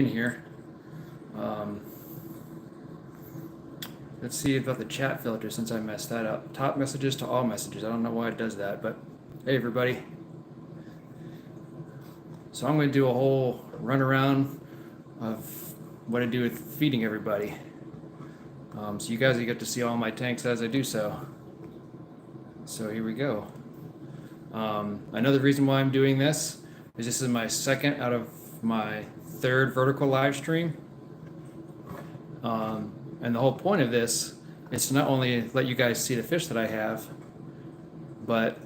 in here. Um, let's see about the chat filter since I messed that up. Top messages to all messages. I don't know why it does that, but hey everybody. So I'm going to do a whole run around of what I do with feeding everybody. So you guys will get to see all my tanks as I do so. So here we go. Another reason why I'm doing this is my second out of my third vertical live stream. And the whole point of this is to not only let you guys see the fish that I have, but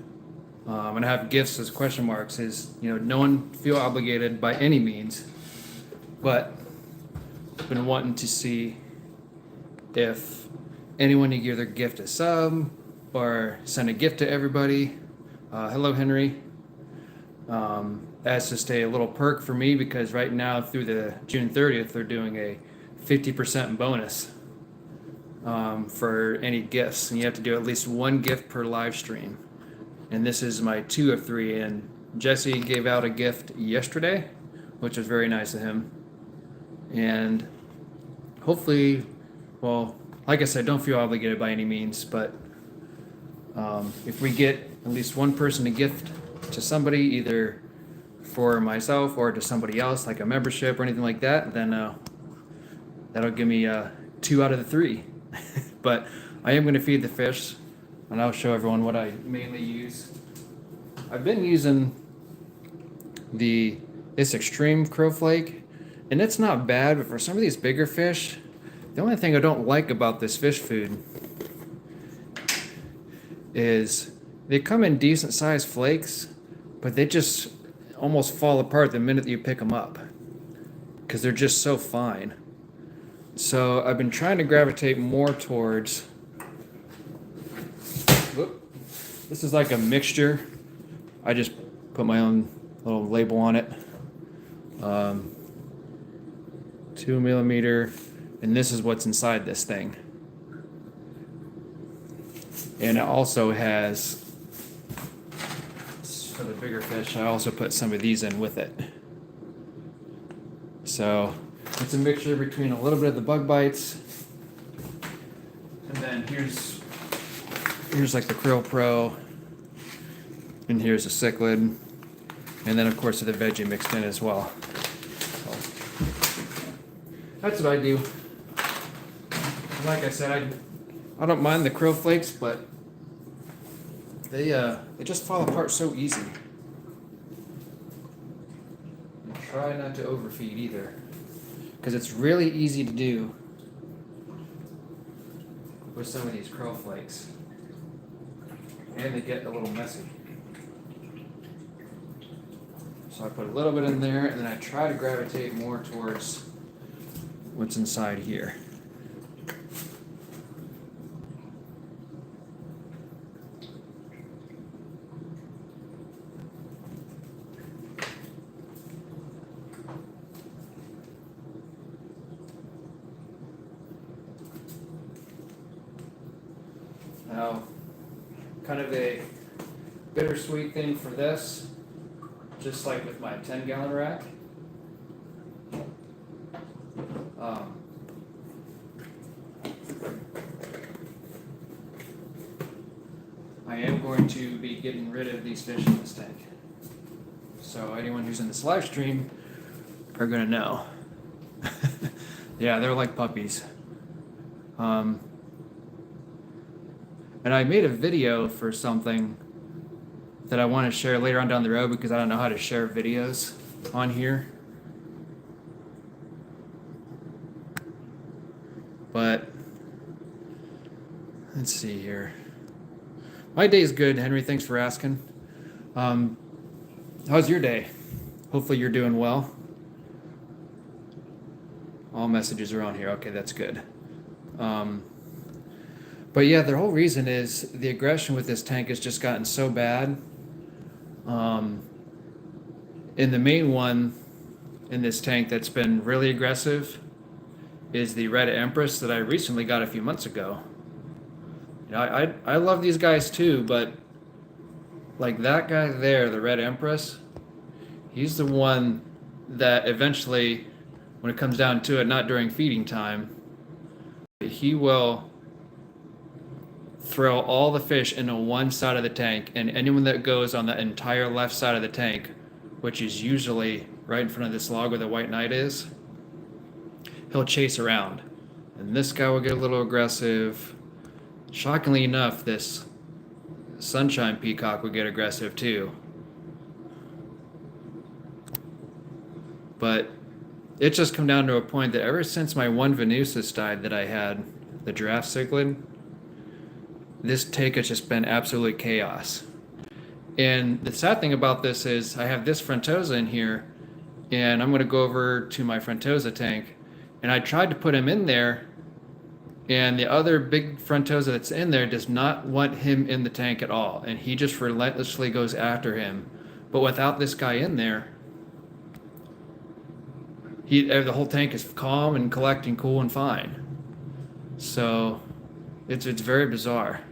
and I have gifts as question marks, is, no one feel obligated by any means, but I've been wanting to see if anyone to give their gift a sub or send a gift to everybody. Hello, Henry. That's just a little perk for me because right now through the June 30th, they're doing a 50% bonus for any gifts. And you have to do at least one gift per live stream. And this is my 2 of 3. And Jesse gave out a gift yesterday, which was very nice of him. And hopefully, well, like I said, don't feel obligated by any means, but if we get at least one person to gift to somebody, either for myself or to somebody else, like a membership or anything like that, then that'll give me 2 out of the 3. But I am going to feed the fish, and I'll show everyone what I mainly use. I've been using this extreme crow flake, and it's not bad, but for some of these bigger fish, the only thing I don't like about this fish food is they come in decent sized flakes, but they just almost fall apart the minute you pick them up because they're just so fine. So I've been trying to gravitate more towards, this is like a mixture. I just put my own little label on it. 2 millimeter, and this is what's inside this thing. And it also has, for the bigger fish, I also put some of these in with it. So it's a mixture between a little bit of the bug bites, and then here's like the Krill Pro, and here's a cichlid, and then of course the veggie mixed in as well. So that's what I do. Like I said, I don't mind the krill flakes, but they just fall apart so easy. And try not to overfeed either, because it's really easy to do with some of these krill flakes, and they get a little messy. So I put a little bit in there, and then I try to gravitate more towards what's inside here. Now, kind of a bittersweet thing for this, just like with my 10-gallon rack. I am going to be getting rid of these fish in this tank. So anyone who's in this live stream are going to know. Yeah, they're like puppies. And I made a video for something that I want to share later on down the road because I don't know how to share videos on here. But let's see here. My day is good, Henry. Thanks for asking. How's your day? Hopefully you're doing well. All messages are on here. Okay, that's good. But yeah, the whole reason is the aggression with this tank has just gotten so bad. And the main one in this tank that's been really aggressive is the Red Empress that I recently got a few months ago. I love these guys too, but like that guy there, the Red Empress, he's the one that eventually when it comes down to it, not during feeding time, he will throw all the fish into one side of the tank, and anyone that goes on the entire left side of the tank, which is usually right in front of this log where the white knight is, he'll chase around. And this guy will get a little aggressive. Shockingly enough, this sunshine peacock will get aggressive too. But it's just come down to a point that ever since my one Venusis died that I had, the giraffe cichlid, this tank has just been absolutely chaos. And the sad thing about this is I have this Frontosa in here, and I'm going to go over to my Frontosa tank, and I tried to put him in there, and the other big Frontosa that's in there does not want him in the tank at all, and he just relentlessly goes after him. But without this guy in there, the whole tank is calm and collecting cool and fine. So it's very bizarre.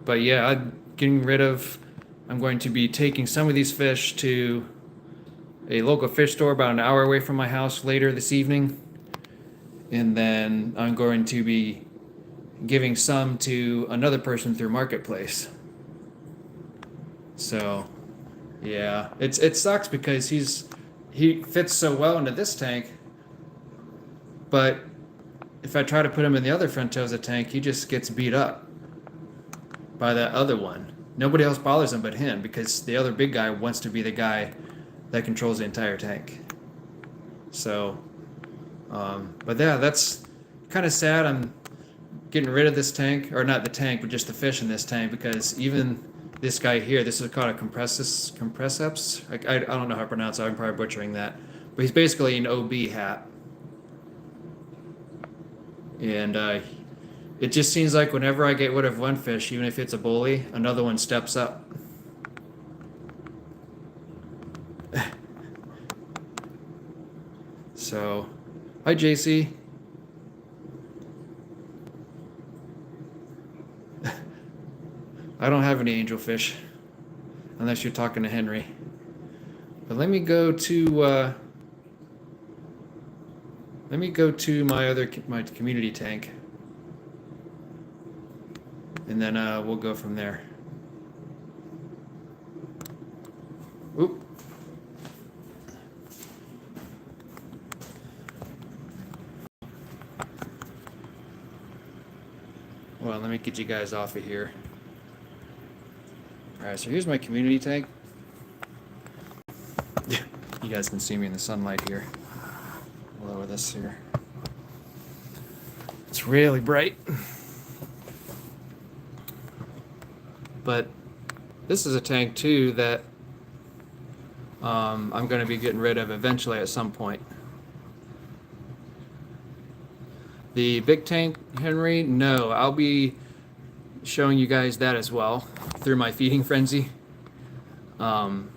But yeah, I'm going to be taking some of these fish to a local fish store about an hour away from my house later this evening. And then I'm going to be giving some to another person through Marketplace. So yeah, it sucks because he fits so well into this tank, but if I try to put him in the other Frontosa tank, he just gets beat up by that other one. Nobody else bothers him but him, because the other big guy wants to be the guy that controls the entire tank. So, but yeah, that's kind of sad. I'm getting rid of this tank, or not the tank, but just the fish in this tank, because even this guy here, this is called a compresseps. I don't know how to pronounce it. I'm probably butchering that. But he's basically an OB hat. And it just seems like whenever I get rid of one fish, even if it's a bully, another one steps up. So, hi JC. I don't have any angelfish, unless you're talking to Henry. But let me go to my community tank, and then we'll go from there. Oop. Well, let me get you guys off of here. Alright, so here's my community tank. You guys can see me in the sunlight here. I'll lower this here. It's really bright. But this is a tank too that I'm going to be getting rid of eventually at some point. The big tank, Henry, no, I'll be showing you guys that as well through my feeding frenzy. But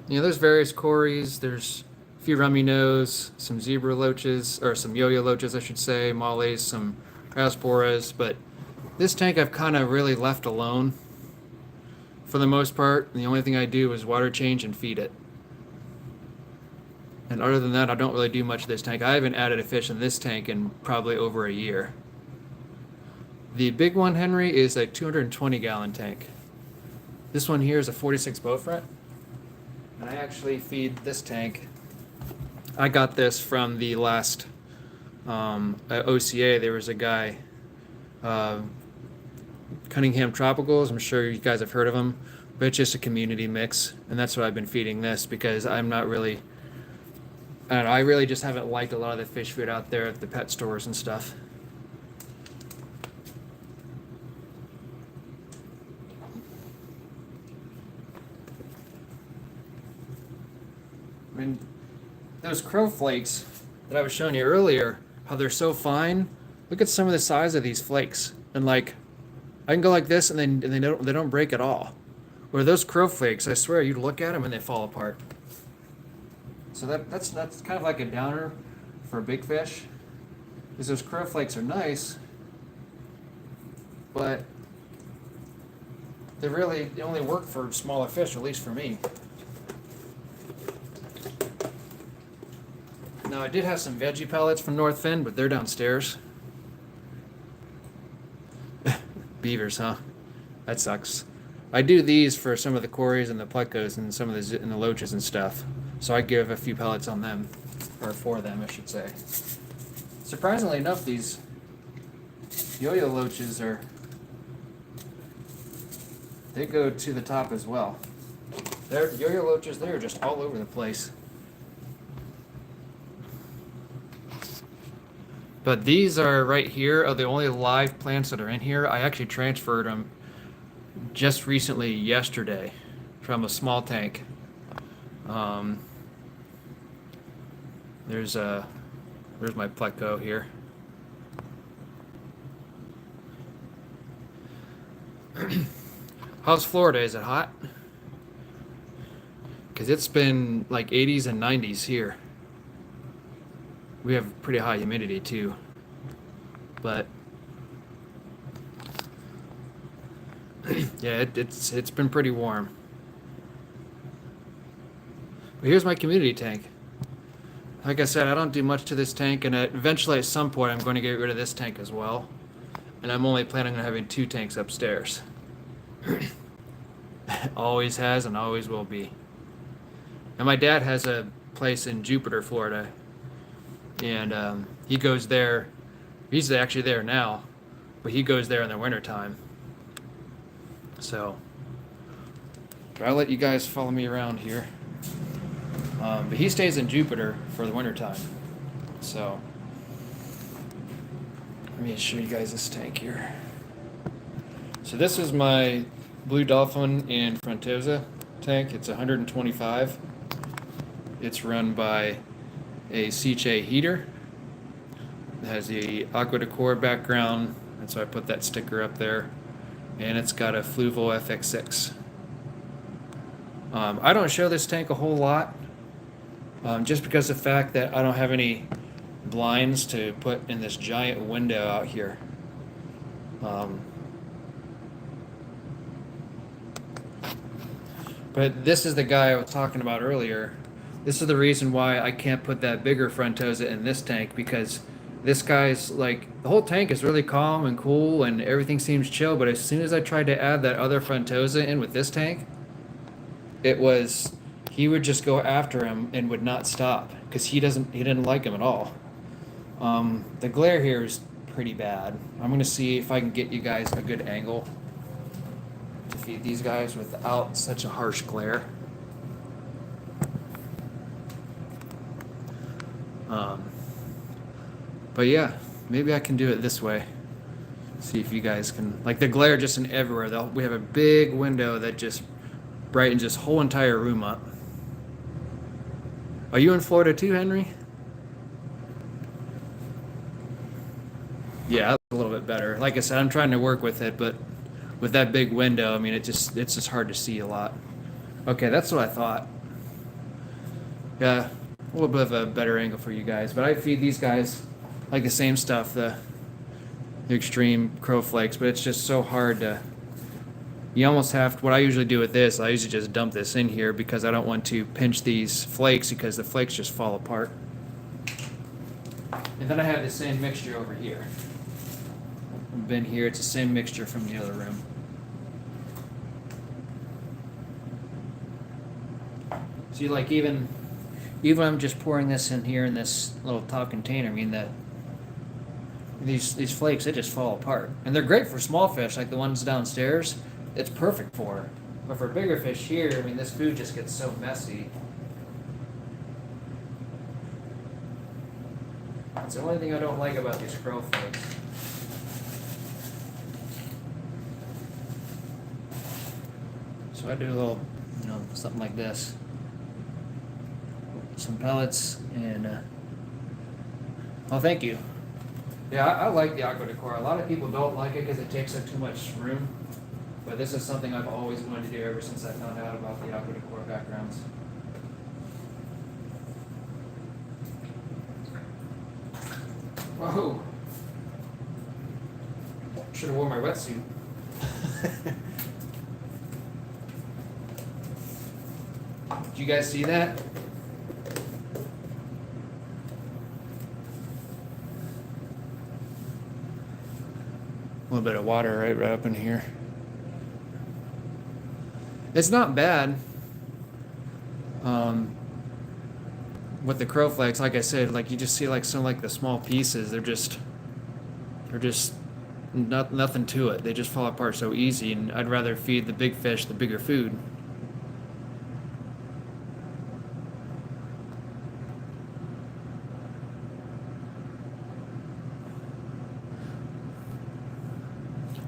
you know, there's various cories, there's a few rummy nose, some zebra loaches, or some yo-yo loaches I should say, mollies, some rasporas, but this tank I've kind of really left alone for the most part. The only thing I do is water change and feed it. And other than that, I don't really do much of this tank. I haven't added a fish in this tank in probably over a year. The big one, Henry, is a 220 gallon tank. This one here is a 46 boat front. And I actually feed this tank. I got this from the last at OCA. There was a guy, Cunningham Tropicals. I'm sure you guys have heard of him. But it's just a community mix. And that's what I've been feeding this, because I'm not really... I really just haven't liked a lot of the fish food out there at the pet stores and stuff. I mean, those crow flakes that I was showing you earlier, how they're so fine. Look at some of the size of these flakes, and like, I can go like this, and they don't break at all. Where those crow flakes, I swear, you look at them and they fall apart. So that's kind of like a downer for a big fish, because those crow flakes are nice, but they only work for smaller fish, at least for me. Now I did have some veggie pellets from North Fin, but they're downstairs. Beavers, huh? That sucks. I do these for some of the cories and the plecos and some of the loaches and stuff. So I give a few pellets on them, or for them, I should say. Surprisingly enough, these yo-yo loaches they go to the top as well. They're yo-yo loaches. They're just all over the place. But these are right here are the only live plants that are in here. I actually transferred them just recently yesterday from a small tank. There's my pleco here. How's Florida? Is it hot? Because it's been like 80s and 90s here. We have pretty high humidity too, but yeah, it's been pretty warm. But here's my community tank. Like I said, I don't do much to this tank, and eventually at some point I'm going to get rid of this tank as well. And I'm only planning on having 2 tanks upstairs. Always has and always will be. And my dad has a place in Jupiter, Florida. And he goes there. He's actually there now, but he goes there in the wintertime. So I'll let you guys follow me around here. But he stays in Jupiter for the wintertime. So let me show you guys this tank here. So this is my blue dolphin and frontosa tank. It's 125. It's run by a Cecil heater. It has the aqua decor background, and so I put that sticker up there. And it's got a Fluval FX6. I don't show this tank a whole lot, just because of the fact that I don't have any blinds to put in this giant window out here. But this is the guy I was talking about earlier. This is the reason why I can't put that bigger frontosa in this tank, because this guy's like, the whole tank is really calm and cool and everything seems chill, but as soon as I tried to add that other frontosa in with this tank, he would just go after him and would not stop, because he didn't like him at all. The glare here is pretty bad. I'm gonna see if I can get you guys a good angle to feed these guys without such a harsh glare. But yeah, maybe I can do it this way. See if you guys can, like, the glare just in everywhere. We have a big window that just brightens this whole entire room up. Are you in Florida too, Henry? Yeah, that's a little bit better. Like I said, I'm trying to work with it, but with that big window, I mean, it's just hard to see a lot. Okay, that's what I thought. Yeah, a little bit of a better angle for you guys, but I feed these guys like the same stuff, the extreme crow flakes, but it's just so hard to, you almost have to, what I usually do with this, I usually just dump this in here because I don't want to pinch these flakes, because the flakes just fall apart. And then I have the same mixture over here. Bin here, it's the same mixture from the other room. See, like even I'm just pouring this in here in this little top container, I mean, these flakes, they just fall apart. And they're great for small fish, like the ones downstairs. It's perfect for. But for bigger fish here, I mean, this food just gets so messy. It's the only thing I don't like about these crow flakes. So I do a little, something like this. Some pellets and, oh, thank you. Yeah, I like the aqua decor. A lot of people don't like it because it takes up too much room. But this is something I've always wanted to do ever since I found out about the aqua decor backgrounds. Whoa! Should have worn my wetsuit. Did you guys see that? A little bit of water right up in here. It's not bad. With the crow flakes, like I said, like you just see like some like the small pieces. They're just nothing to it. They just fall apart so easy, and I'd rather feed the big fish the bigger food.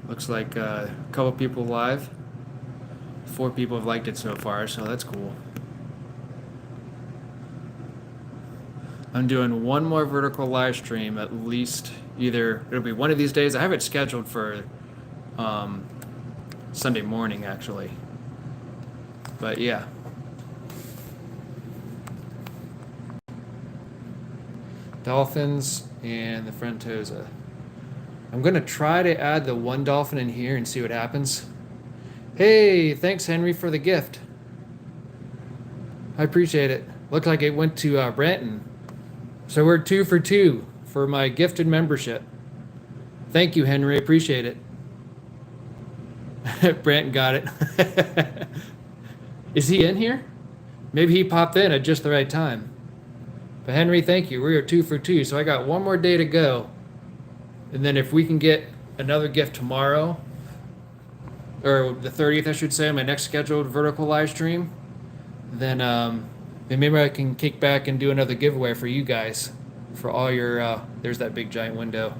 Looks like a couple people live. 4 people have liked it so far, so that's cool. I'm doing one more vertical live stream at least. Either it'll be one of these days. I have it scheduled for Sunday morning actually. But yeah. Dolphins and the Frontosa. I'm gonna try to add the one dolphin in here and see what happens. Hey, thanks Henry for the gift. I appreciate it. Looked like it went to Branton. So we're 2 for 2 for my gifted membership. Thank you, Henry. Appreciate it. Branton got it. Is he in here? Maybe he popped in at just the right time. But Henry, thank you. We are 2 for 2. So I got one more day to go. And then if we can get another gift tomorrow, or the 30th, I should say, my next scheduled vertical live stream, then maybe I can kick back and do another giveaway for you guys for all your, there's that big giant window.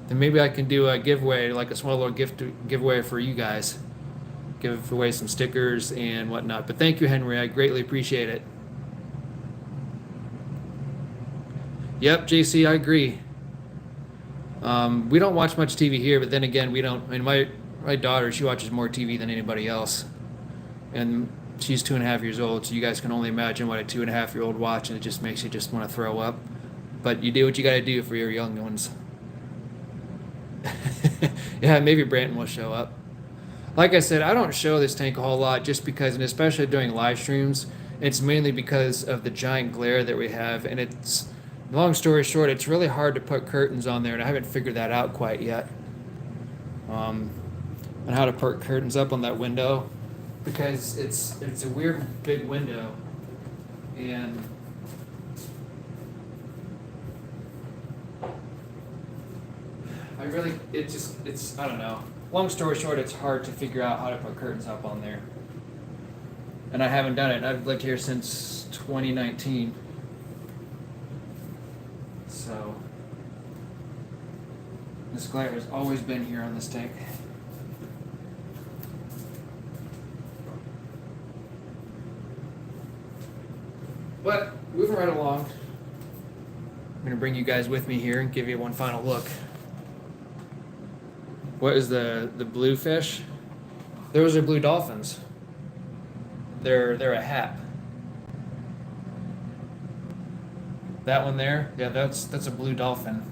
Then maybe I can do a giveaway, like a small little giveaway for you guys. Give away some stickers and whatnot. But thank you, Henry. I greatly appreciate it. Yep, JC, I agree. We don't watch much TV here, but then again, we don't. I mean, my daughter, she watches more TV than anybody else, and she's 2.5 years old. So you guys can only imagine what a 2.5-year-old watches. It just makes you just want to throw up. But you do what you got to do for your young ones. Yeah, maybe Branton will show up. Like I said, I don't show this tank a whole lot just because, and especially during live streams, it's mainly because of the giant glare that we have, and it's. Long story short, it's really hard to put curtains on there, and I haven't figured that out quite yet. On how to put curtains up on that window, because it's a weird big window, and it's I don't know. Long story short, it's hard to figure out how to put curtains up on there, and I haven't done it. I've lived here since 2019. So, this glare has always been here on this tank. But, moving right along, I'm going to bring you guys with me here and give you one final look. What is the blue fish? Those are blue dolphins. They're a hap. That one there, yeah, that's a blue dolphin.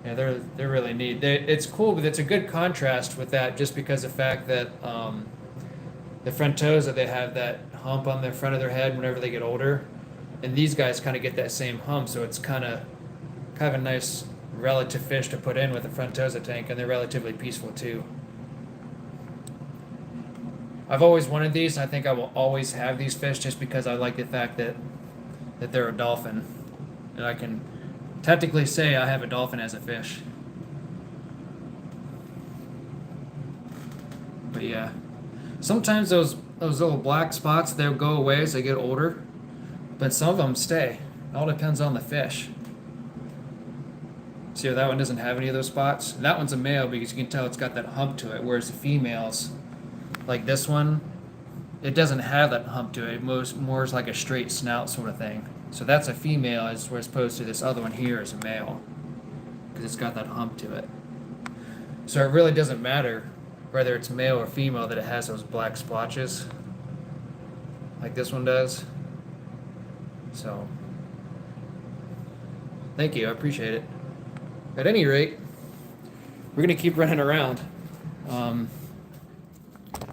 Yeah, they're really neat. It's cool, but it's a good contrast with that, just because of the fact that the Frontosa, they have that hump on the front of their head whenever they get older, and these guys kind of get that same hump, so it's kind of a nice relative fish to put in with the Frontosa tank, and they're relatively peaceful too. I've always wanted these, and I think I will always have these fish just because I like the fact that they're a dolphin. And I can technically say I have a dolphin as a fish. But yeah. Sometimes those little black spots, they'll go away as they get older. But some of them stay. It all depends on the fish. See how that one doesn't have any of those spots? That one's a male because you can tell it's got that hump to it, whereas the females, like this one, it doesn't have that hump to it. It more is like a straight snout sort of thing. So that's a female as opposed to this other one here is a male, because it's got that hump to it. So it really doesn't matter whether it's male or female that it has those black splotches like this one does. So thank you, I appreciate it. At any rate, we're gonna keep running around.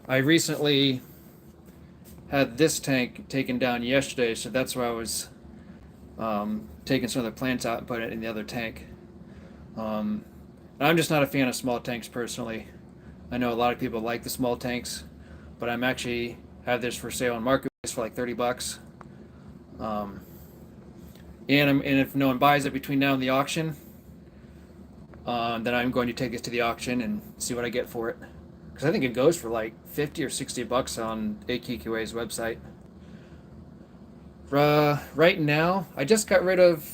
I recently had this tank taken down yesterday, so that's why I was taking some of the plants out and putting it in the other tank. And I'm just not a fan of small tanks personally. I know a lot of people like the small tanks, but I'm actually have this for sale on Marketplace for like $30. Um, and if no one buys it between now and the auction, then I'm going to take this to the auction and see what I get for it. Because I think it goes for like 50 or $60 on AQQA's website. Right now, I just got rid of.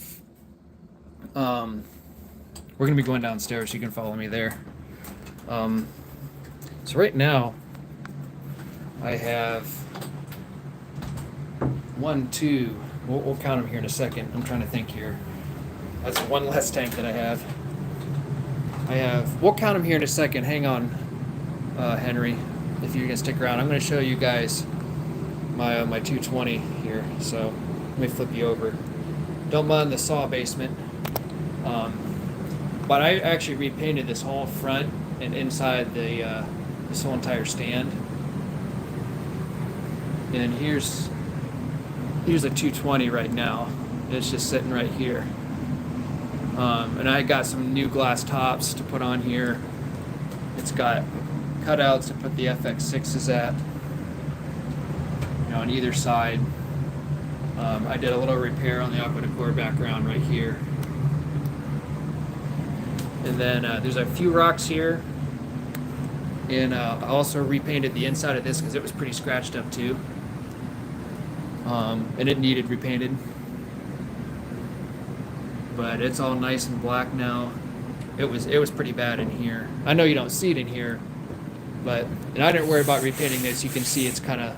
We're gonna be going downstairs. So you can follow me there. So right now, I have one, two. We'll count them here in a second. I'm trying to think here. That's one less tank that I have. We'll count them here in a second. Hang on, Henry, if you're gonna stick around. I'm gonna show you guys my 220 here. So let me flip you over. Don't mind the saw basement. But I actually repainted this whole front and inside this whole entire stand. And here's a 220 right now. It's just sitting right here. And I got some new glass tops to put on here. It's got cutouts to put the FX6s at, on either side. I did a little repair on the aqua decor background right here. And then there's a few rocks here. And I also repainted the inside of this because it was pretty scratched up too. And it needed repainted. But it's all nice and black now. It was pretty bad in here. I know you don't see it in here, and I didn't worry about repainting this. You can see it's kind of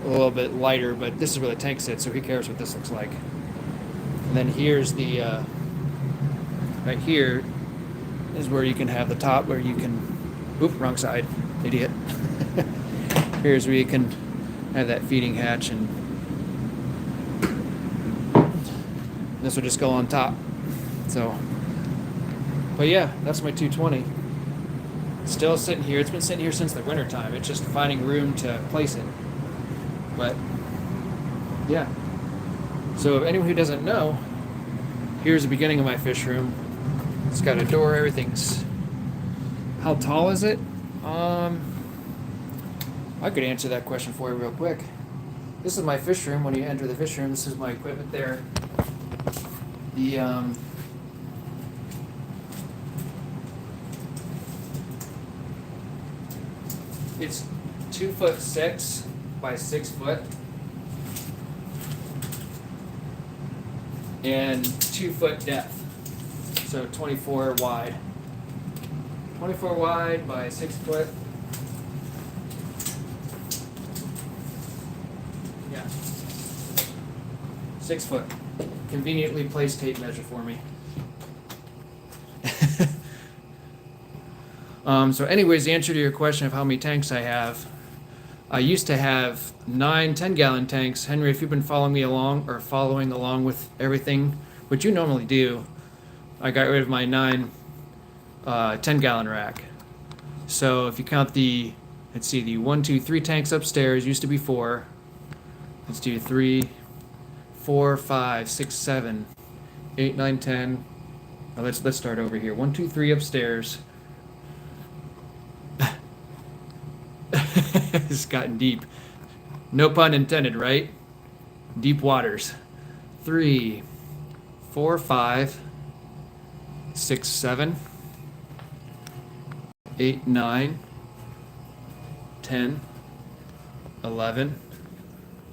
a little bit lighter, but this is where the tank sits, so who cares what this looks like. And then here's the right here is where you can have the top where you can, wrong side, idiot. Here's where you can have that feeding hatch, and this will just go on top. So, but yeah, that's my 220. Still sitting here. It's been sitting here since the winter time. It's just finding room to place it. But yeah. So anyone who doesn't know, here's the beginning of my fish room. It's got a door, everything's. How tall is it? I could answer that question for you real quick. This is my fish room. When you enter the fish room, this is my equipment there. It's 2'6" by 6 foot. And 2 foot depth. So 24 wide. 24 wide by 6 foot. Yeah. 6 foot. Conveniently placed tape measure for me. So anyways, the answer to your question of how many tanks I have, I used to have 9 10-gallon tanks. Henry, if you've been following me along or following along with everything, which you normally do, I got rid of my 9 10-gallon rack. So if you count the 1, 2, 3 tanks upstairs, used to be 4. Let's do 3, 4, 5, 6, 7, 8, 9, 10. Now let's start over here. 1, 2, 3 upstairs. It's gotten deep. No pun intended, right? Deep waters. 3, 4, 5, 6, 7, 8, 9, 10, 11,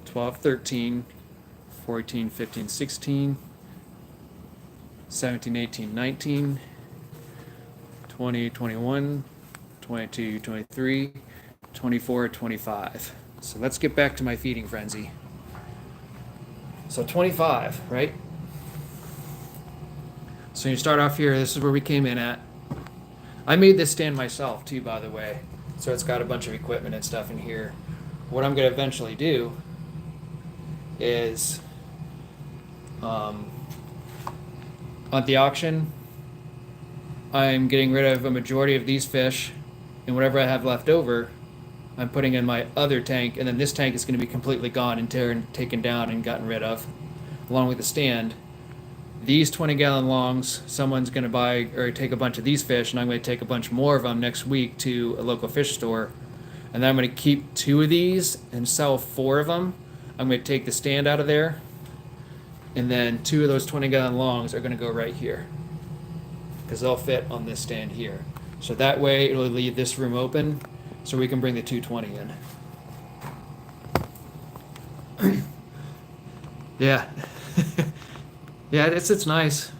12, 13, 14, 15, 16, 17, 18, 19, 20, 21, 22, 23, 24, 25. So let's get back to my feeding frenzy. So 25, right? So you start off here, this is where we came in at. I made this stand myself too, by the way. So it's got a bunch of equipment and stuff in here. What I'm going to eventually do is, at the auction, I'm getting rid of a majority of these fish, and whatever I have left over, I'm putting in my other tank, and then this tank is going to be completely gone and taken down and gotten rid of, along with the stand. These 20-gallon longs, someone's going to buy or take a bunch of these fish, and I'm going to take a bunch more of them next week to a local fish store. And then I'm going to keep 2 of these and sell 4 of them. I'm going to take the stand out of there, and then 2 of those 20-gallon longs are going to go right here, because they'll fit on this stand here. So that way it'll leave this room open so we can bring the 220 in. Yeah. Yeah, it's nice.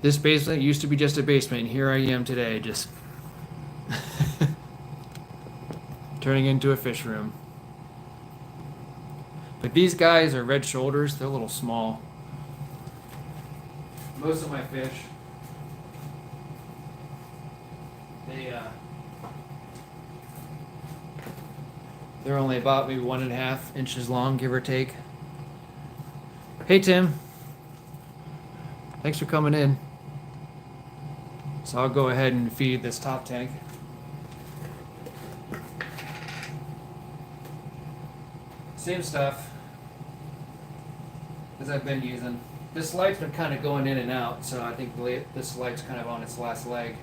This basement used to be just a basement, and here I am today, just turning into a fish room. But these guys are red shoulders. They're a little small. Most of my fish, they're only about maybe 1.5 inches long, give or take. Hey, Tim. Thanks for coming in. So I'll go ahead and feed this top tank. Same stuff as I've been using. This light's been kind of going in and out, so I think this light's kind of on its last leg.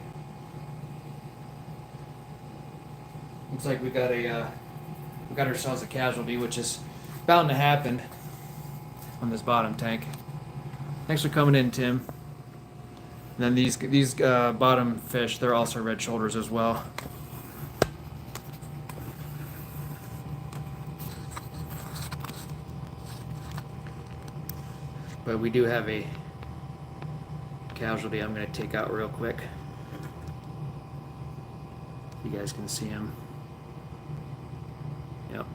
Looks like we got ourselves a casualty, which is bound to happen on this bottom tank. Thanks for coming in, Tim. And then these bottom fish, they're also red shoulders as well. But we do have a casualty I'm going to take out real quick. You guys can see him. Yep.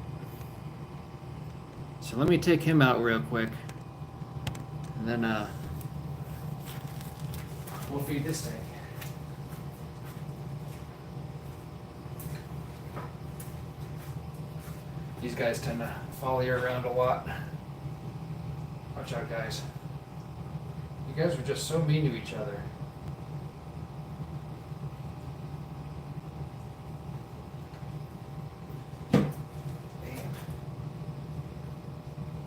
So let me take him out real quick. And then we'll feed this tank. These guys tend to follow you around a lot. Watch out, guys. You guys are just so mean to each other. Damn.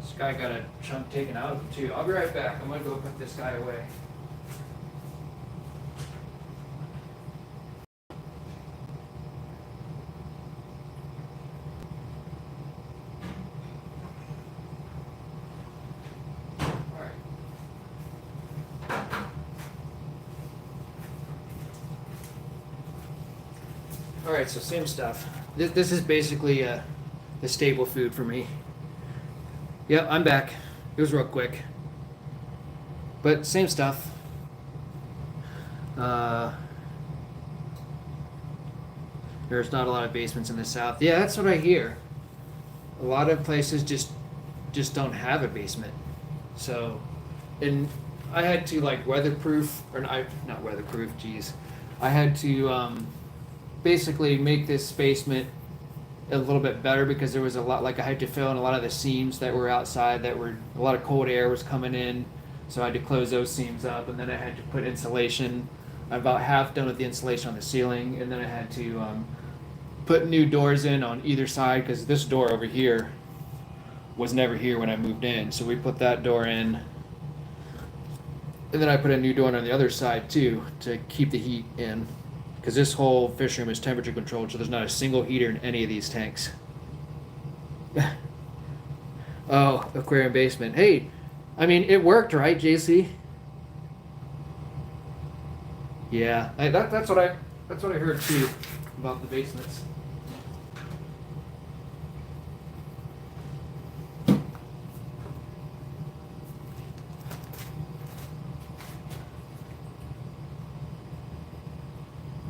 This guy got a chunk taken out of him too. I'll be right back. I'm gonna go put this guy away. Alright, so same stuff. This is basically the staple food for me. Yep, I'm back. It was real quick. But same stuff. There's not a lot of basements in the south. Yeah, that's what I hear. A lot of places just don't have a basement. So, and I had to like weatherproof, or not weatherproof, geez. I had to basically make this basement a little bit better because there was a lot, like I had to fill in a lot of the seams that were outside that were, a lot of cold air was coming in. So I had to close those seams up, and then I had to put insulation. I'm about half done with the insulation on the ceiling, and then I had to put new doors in on either side because this door over here was never here when I moved in. So we put that door in, and then I put a new door on the other side too to keep the heat in. Because this whole fish room is temperature controlled, so there's not a single heater in any of these tanks. Oh, aquarium basement. Hey, I mean, it worked, right, JC? Yeah, that's what I heard too about the basements.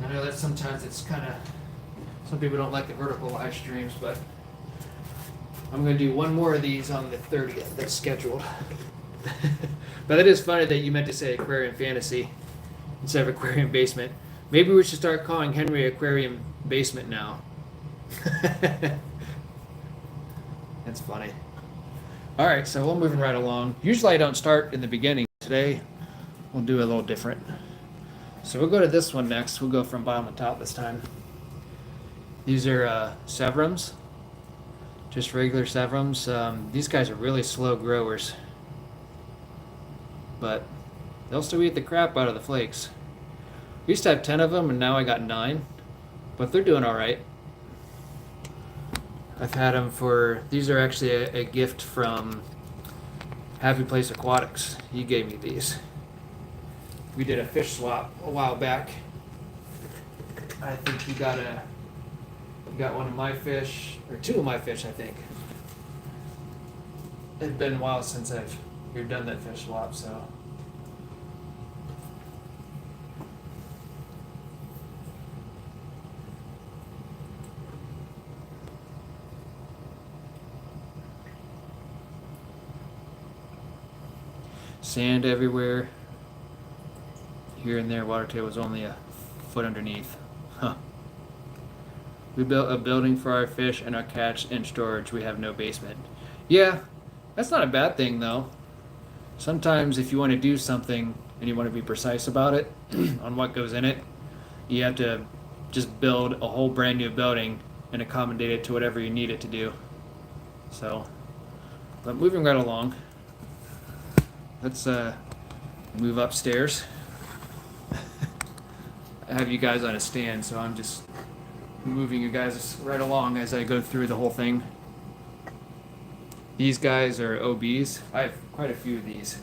I know that sometimes it's kind of, some people don't like the vertical live streams, but I'm going to do one more of these on the 30th that's scheduled. But it is funny that you meant to say Aquarium Fantasy instead of Aquarium Basement. Maybe we should start calling Henry Aquarium Basement now. That's funny. All right, so we're moving right along. Usually I don't start in the beginning. Today we'll do a little different. So we'll go to this one next. We'll go from bottom to top this time. These are Severums, just regular Severums. These guys are really slow growers, but they'll still eat the crap out of the flakes. We used to have 10 of them, and now I got 9, but they're doing all right. I've had them for, these are actually a gift from Happy Place Aquatics. He gave me these. We did a fish swap a while back. I think he got one of my fish, or 2 of my fish, I think. It's been a while since we've done that fish swap, so. Sand everywhere. Here and there, water table was only a foot underneath. Huh. We built a building for our fish and our cats in storage. We have no basement. Yeah, that's not a bad thing though. Sometimes if you want to do something and you want to be precise about it on what goes in it, you have to just build a whole brand new building and accommodate it to whatever you need it to do. So, but moving right along, let's move upstairs. I have you guys on a stand, so I'm just moving you guys right along as I go through the whole thing. These guys are OBs. I have quite a few of these.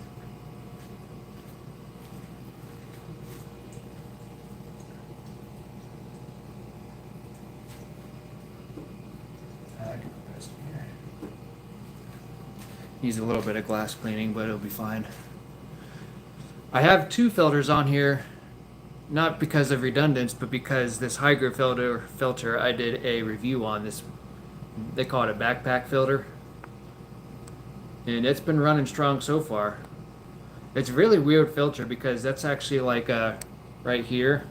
Needs a little bit of glass cleaning, but it'll be fine. I have 2 filters on here, not because of redundance, but because this high-grade filter I did a review on. This, they call it a backpack filter, and it's been running strong so far. It's a really weird filter because that's actually like right here,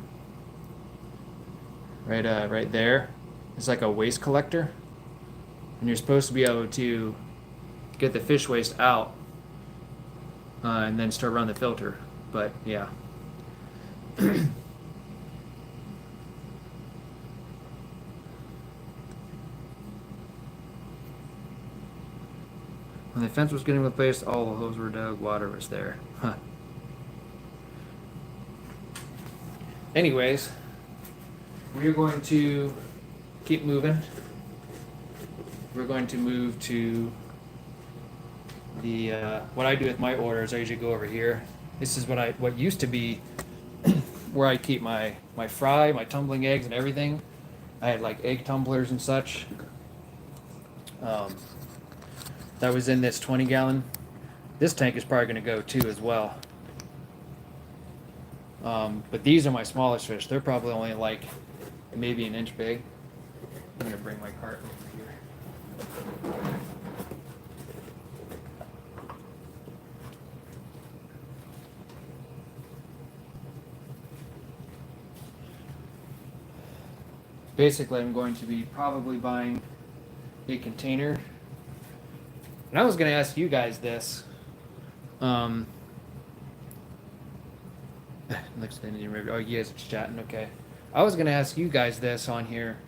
right there. It's like a waste collector, and you're supposed to be able to get the fish waste out and then start running the filter. But yeah. When the fence was getting replaced, all the holes were dug, water was there. Huh. Anyways, we're going to keep moving. We're going to move to the what I do with my orders. I usually go over here. This is what used to be where I keep my fry, my tumbling eggs, and everything. I had like egg tumblers and such. That was in this 20-gallon. This tank is probably going to go too as well. But these are my smallest fish. They're probably only like maybe an inch big. I'm going to bring my cart over here. Basically, I'm going to be probably buying a container. And I was going to ask you guys this. Looks like oh, you guys are chatting. Okay. I was going to ask you guys this on here.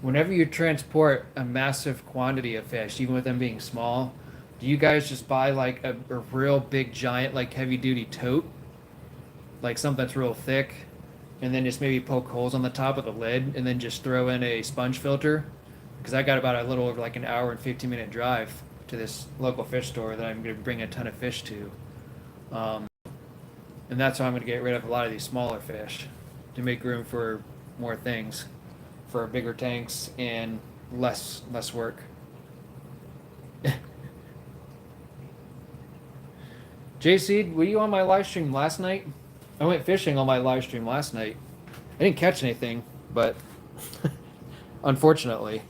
Whenever you transport a massive quantity of fish, even with them being small, do you guys just buy like a real big giant, like heavy duty tote? Like something that's real thick, and then just maybe poke holes on the top of the lid and then just throw in a sponge filter? Because I got about a little over like an hour and 15-minute drive to this local fish store that I'm going to bring a ton of fish to. And that's how I'm going to get rid of a lot of these smaller fish to make room for more things, for bigger tanks and less work. JC, were you on my live stream last night? I went fishing on my live stream last night. I didn't catch anything, but unfortunately.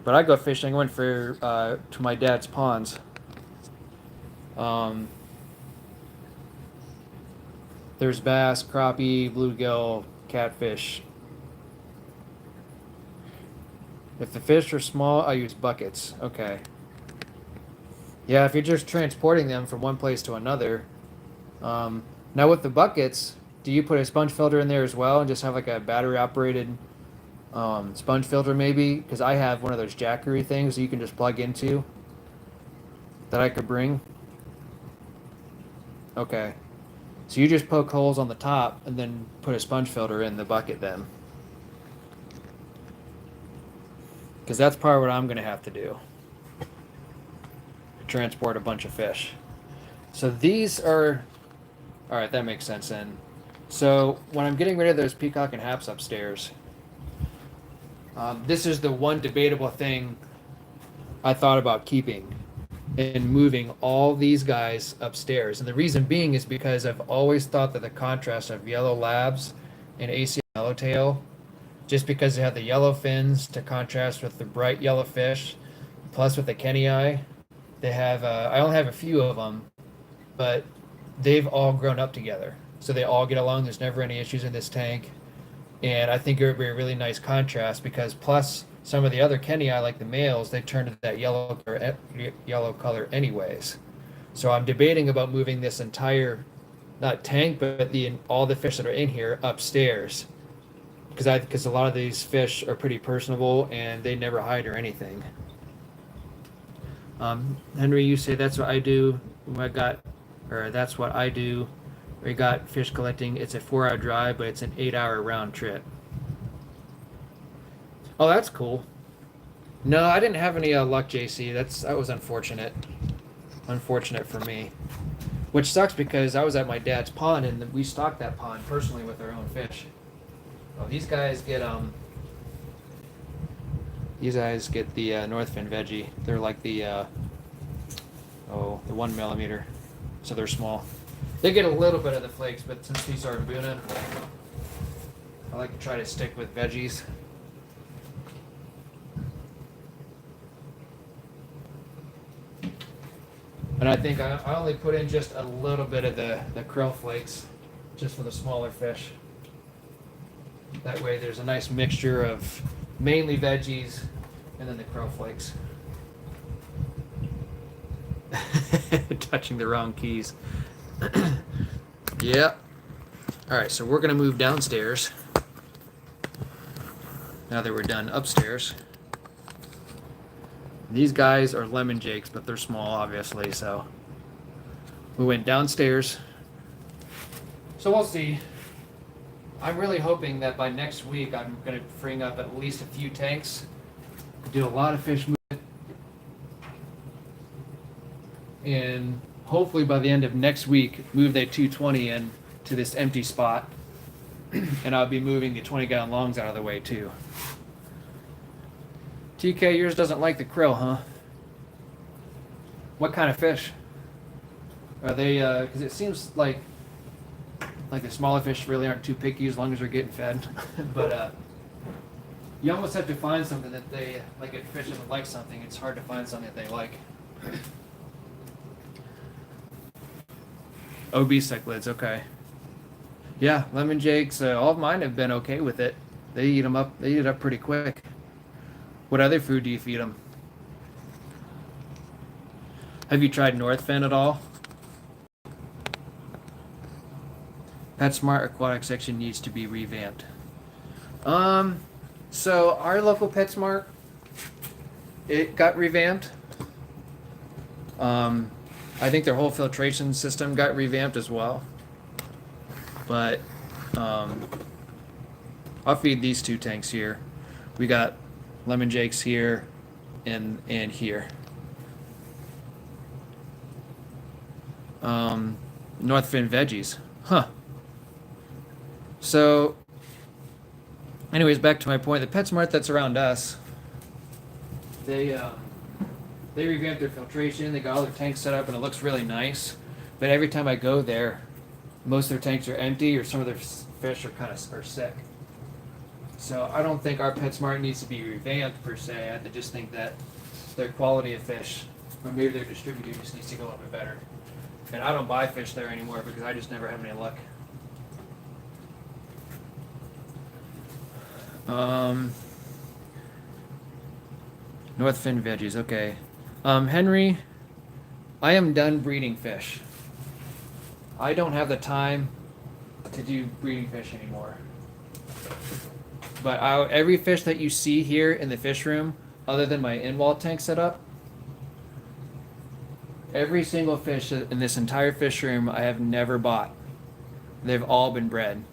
But I go fishing. I went to my dad's ponds. There's bass, crappie, bluegill, catfish. If the fish are small, I use buckets. Okay. Yeah, if you're just transporting them from one place to another. Now with the buckets, do you put a sponge filter in there as well and just have like a battery operated sponge filter maybe, because I have one of those Jackery things that you can just plug into that I could bring. Okay. So you just poke holes on the top and then put a sponge filter in the bucket then. Because that's probably what I'm going to have to do. Transport a bunch of fish. So these are... Alright, that makes sense then. So when I'm getting rid of those peacock and haps upstairs, this is the one debatable thing I thought about keeping and moving all these guys upstairs. And the reason being is because I've always thought that the contrast of yellow labs and ACL yellowtail, just because they have the yellow fins to contrast with the bright yellow fish, plus with the Kenny eye, they have, I only have a few of them, but they've all grown up together. So they all get along. There's never any issues in this tank. And I think it would be a really nice contrast because plus some of the other Kenny eye, like the males, they turn to that yellow color anyways. So I'm debating about moving this entire, not tank, but all the fish that are in here upstairs. Because a lot of these fish are pretty personable and they never hide or anything. Henry, you say that's what I do. That's what I do. We got fish collecting. It's a 4-hour drive, but it's an 8-hour round trip. Oh, that's cool. No, I didn't have any luck, JC. That was unfortunate. Unfortunate for me. Which sucks because I was at my dad's pond and we stocked that pond personally with our own fish. Oh, these guys get the Northfin veggie. They're like the 1 millimeter, so they're small. They get a little bit of the flakes, but since these are Ambuna, I like to try to stick with veggies. And I think I only put in just a little bit of the krill flakes, just for the smaller fish. That way there's a nice mixture of mainly veggies and then the krill flakes. Touching the wrong keys. Yeah. Alright, so we're going to move downstairs. Now that we're done upstairs. These guys are lemon jakes, but they're small, obviously, so we went downstairs. So we'll see. I'm really hoping that by next week I'm going to bring up at least a few tanks, do a lot of fish movement, and hopefully by the end of next week move that 220 in to this empty spot, and I'll be moving the 20-gallon longs out of the way too. TK, yours doesn't like the krill, huh? What kind of fish? Are they, because it seems like the smaller fish really aren't too picky as long as they're getting fed. But you almost have to find something that they, like if fish doesn't like something, it's hard to find something that they like. OB cichlids, okay. Yeah, lemon jakes, all of mine have been okay with it. They eat it up pretty quick. What other food do you feed them? Have you tried Northfin at all? PetSmart aquatic section needs to be revamped. So our local PetSmart, it got revamped. I think their whole filtration system got revamped as well. But I'll feed these two tanks here. We got lemon jakes here and here. Northfin veggies. Huh. So, anyways, back to my point. The PetSmart that's around us, they revamped their filtration. They got all their tanks set up, and it looks really nice. But every time I go there, most of their tanks are empty, or some of their fish are sick. So I don't think our PetSmart needs to be revamped per se. I just think that their quality of fish, or maybe their distributor, just needs to go a little bit better. And I don't buy fish there anymore because I just never have any luck. Northfin veggies, okay. Henry, I am done breeding fish. I don't have the time to do breeding fish anymore. but every fish that you see here in the fish room, other than my in-wall tank setup, every single fish in this entire fish room I have never bought. They've all been bred.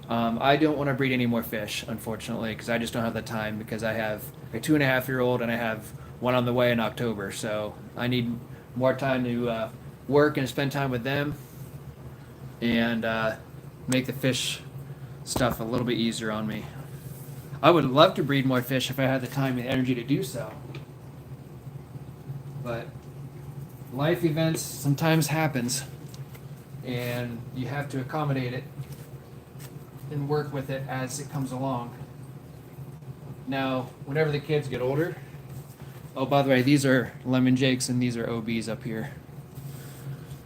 I don't want to breed any more fish, unfortunately, because I just don't have the time, because I have a 2.5-year-old and I have one on the way in October. So I need more time to work and spend time with them and make the fish stuff a little bit easier on me. I would love to breed more fish if I had the time and energy to do so. But life events sometimes happens and you have to accommodate it and work with it as it comes along. Now, whenever the kids get older, oh, by the way, these are lemon jakes and these are OBs up here.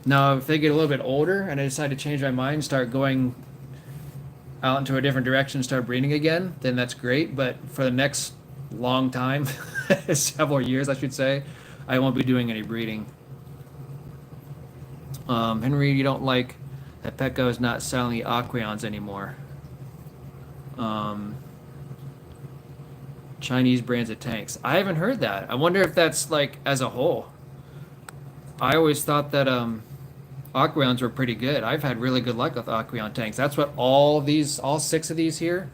Now, if they get a little bit older and I decide to change my mind, start going out into a different direction, start breeding again, then that's great. But for the next long time, several years, I should say, I won't be doing any breeding. Henry, you don't like that Petco is not selling the Aquariums anymore. Chinese brands of tanks. I haven't heard that. I wonder if that's like as a whole. I always thought that Aquariums were pretty good. I've had really good luck with Aquarium tanks. That's what all 6 of these here,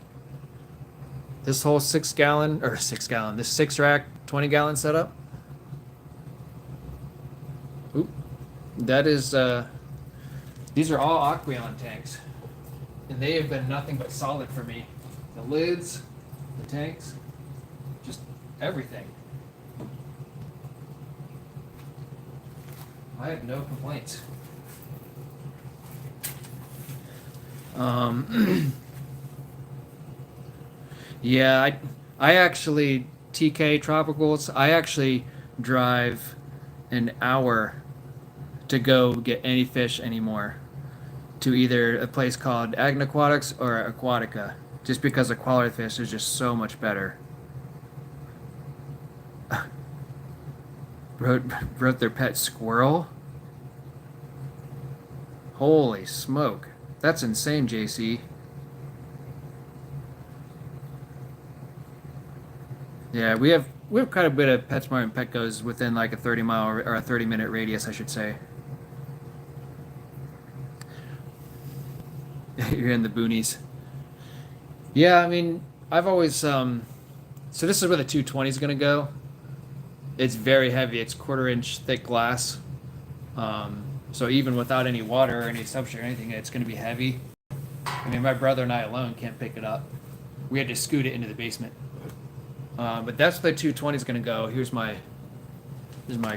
this whole 6-gallon, this 6-rack 20-gallon setup. Oop, that is, these are all Aquarium tanks, and they have been nothing but solid for me. The lids, the tanks, just everything. I have no complaints. Yeah, I actually, TK Tropicals, I actually drive an hour to go get any fish anymore to either a place called Aquatics or Aquatica, just because the quality of fish is just so much better. wrote their pet squirrel. Holy smoke. That's insane, JC. Yeah, we have quite a bit of PetSmart and Petcos within like a 30-mile or a 30-minute radius, I should say. You're in the boonies. Yeah, I mean, I've always so this is where the 220 is gonna go. It's very heavy. It's 1/4-inch thick glass. So even without any water or any substrate or anything, it's going to be heavy. I mean, my brother and I alone can't pick it up. We had to scoot it into the basement. But that's where the 220 is going to go. Here's my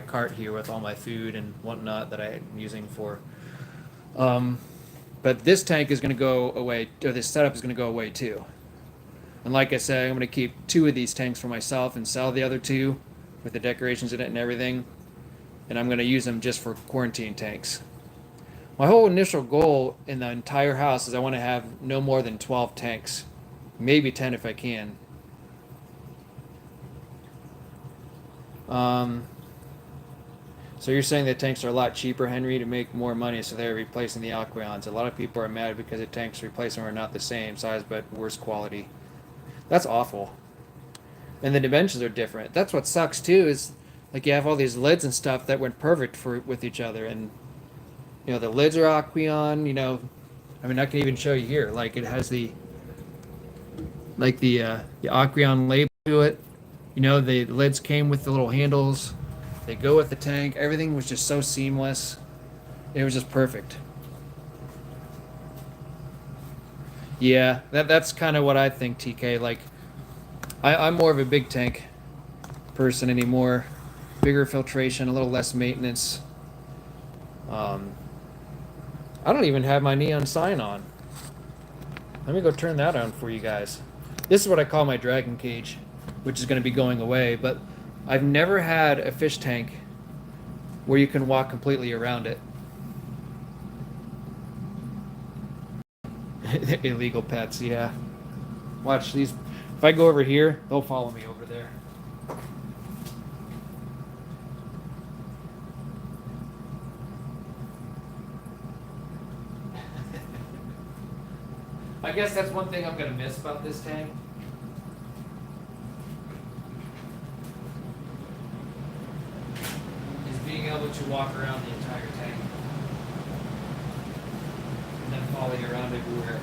cart here with all my food and whatnot that I'm using for. But this tank is going to go away, or this setup is going to go away too. And like I said, I'm going to keep 2 of these tanks for myself and sell the other 2 with the decorations in it and everything. And I'm going to use them just for quarantine tanks. My whole initial goal in the entire house is I want to have no more than 12 tanks. Maybe 10 if I can. So you're saying that tanks are a lot cheaper, Henry, to make more money, so they're replacing the Aquariums. A lot of people are mad because the tanks replacing are not the same size but worse quality. That's awful. And the dimensions are different. That's what sucks too, is like you have all these lids and stuff that went perfect with each other, and you know the lids are Aquarium. You know, I mean I can even show you here. Like it has the Aquarium label to it. You know the lids came with the little handles. They go with the tank. Everything was just so seamless. It was just perfect. Yeah, that's kind of what I think, TK. Like I'm more of a big tank person anymore. Bigger filtration, a little less maintenance. I don't even have my neon sign on. Let me go turn that on for you guys. This is what I call my dragon cage, which is going to be going away, but I've never had a fish tank where you can walk completely around it. Illegal pets, yeah. Watch these. If I go over here, they'll follow me over there. I I guess that's one thing I'm gonna miss about this tank. Is being able to walk around the entire tank. And then follow you around everywhere.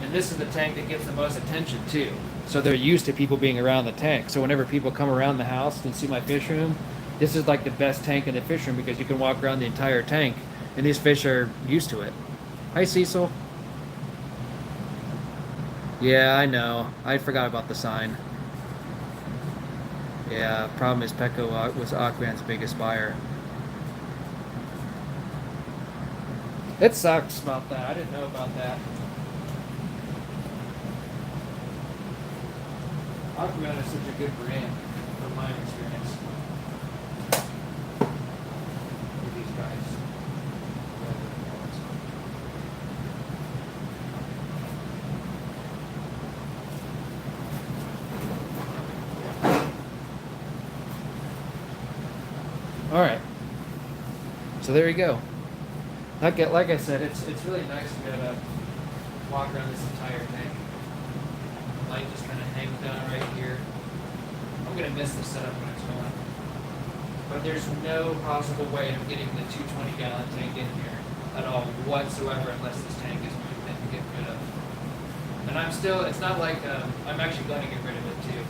And this is the tank that gets the most attention too. So they're used to people being around the tank. So whenever people come around the house and see my fish room, this is like the best tank in the fish room because you can walk around the entire tank and these fish are used to it. Hi, Cecil. Yeah, I know. I forgot about the sign. Yeah, problem is Petco was Aquarium's biggest buyer. It sucks about that. I didn't know about that. Aquarium is such a good brand from my experience. With these guys. All right. So there you go. Like I said, it's really nice to be able to walk around this entire tank. The light just kind of hangs down right here. I'm gonna miss the setup when it's going. But there's no possible way of getting the 220-gallon tank in here at all whatsoever unless this tank is moved in to get rid of. And I'm still, it's not like, I'm actually going to get rid of it too.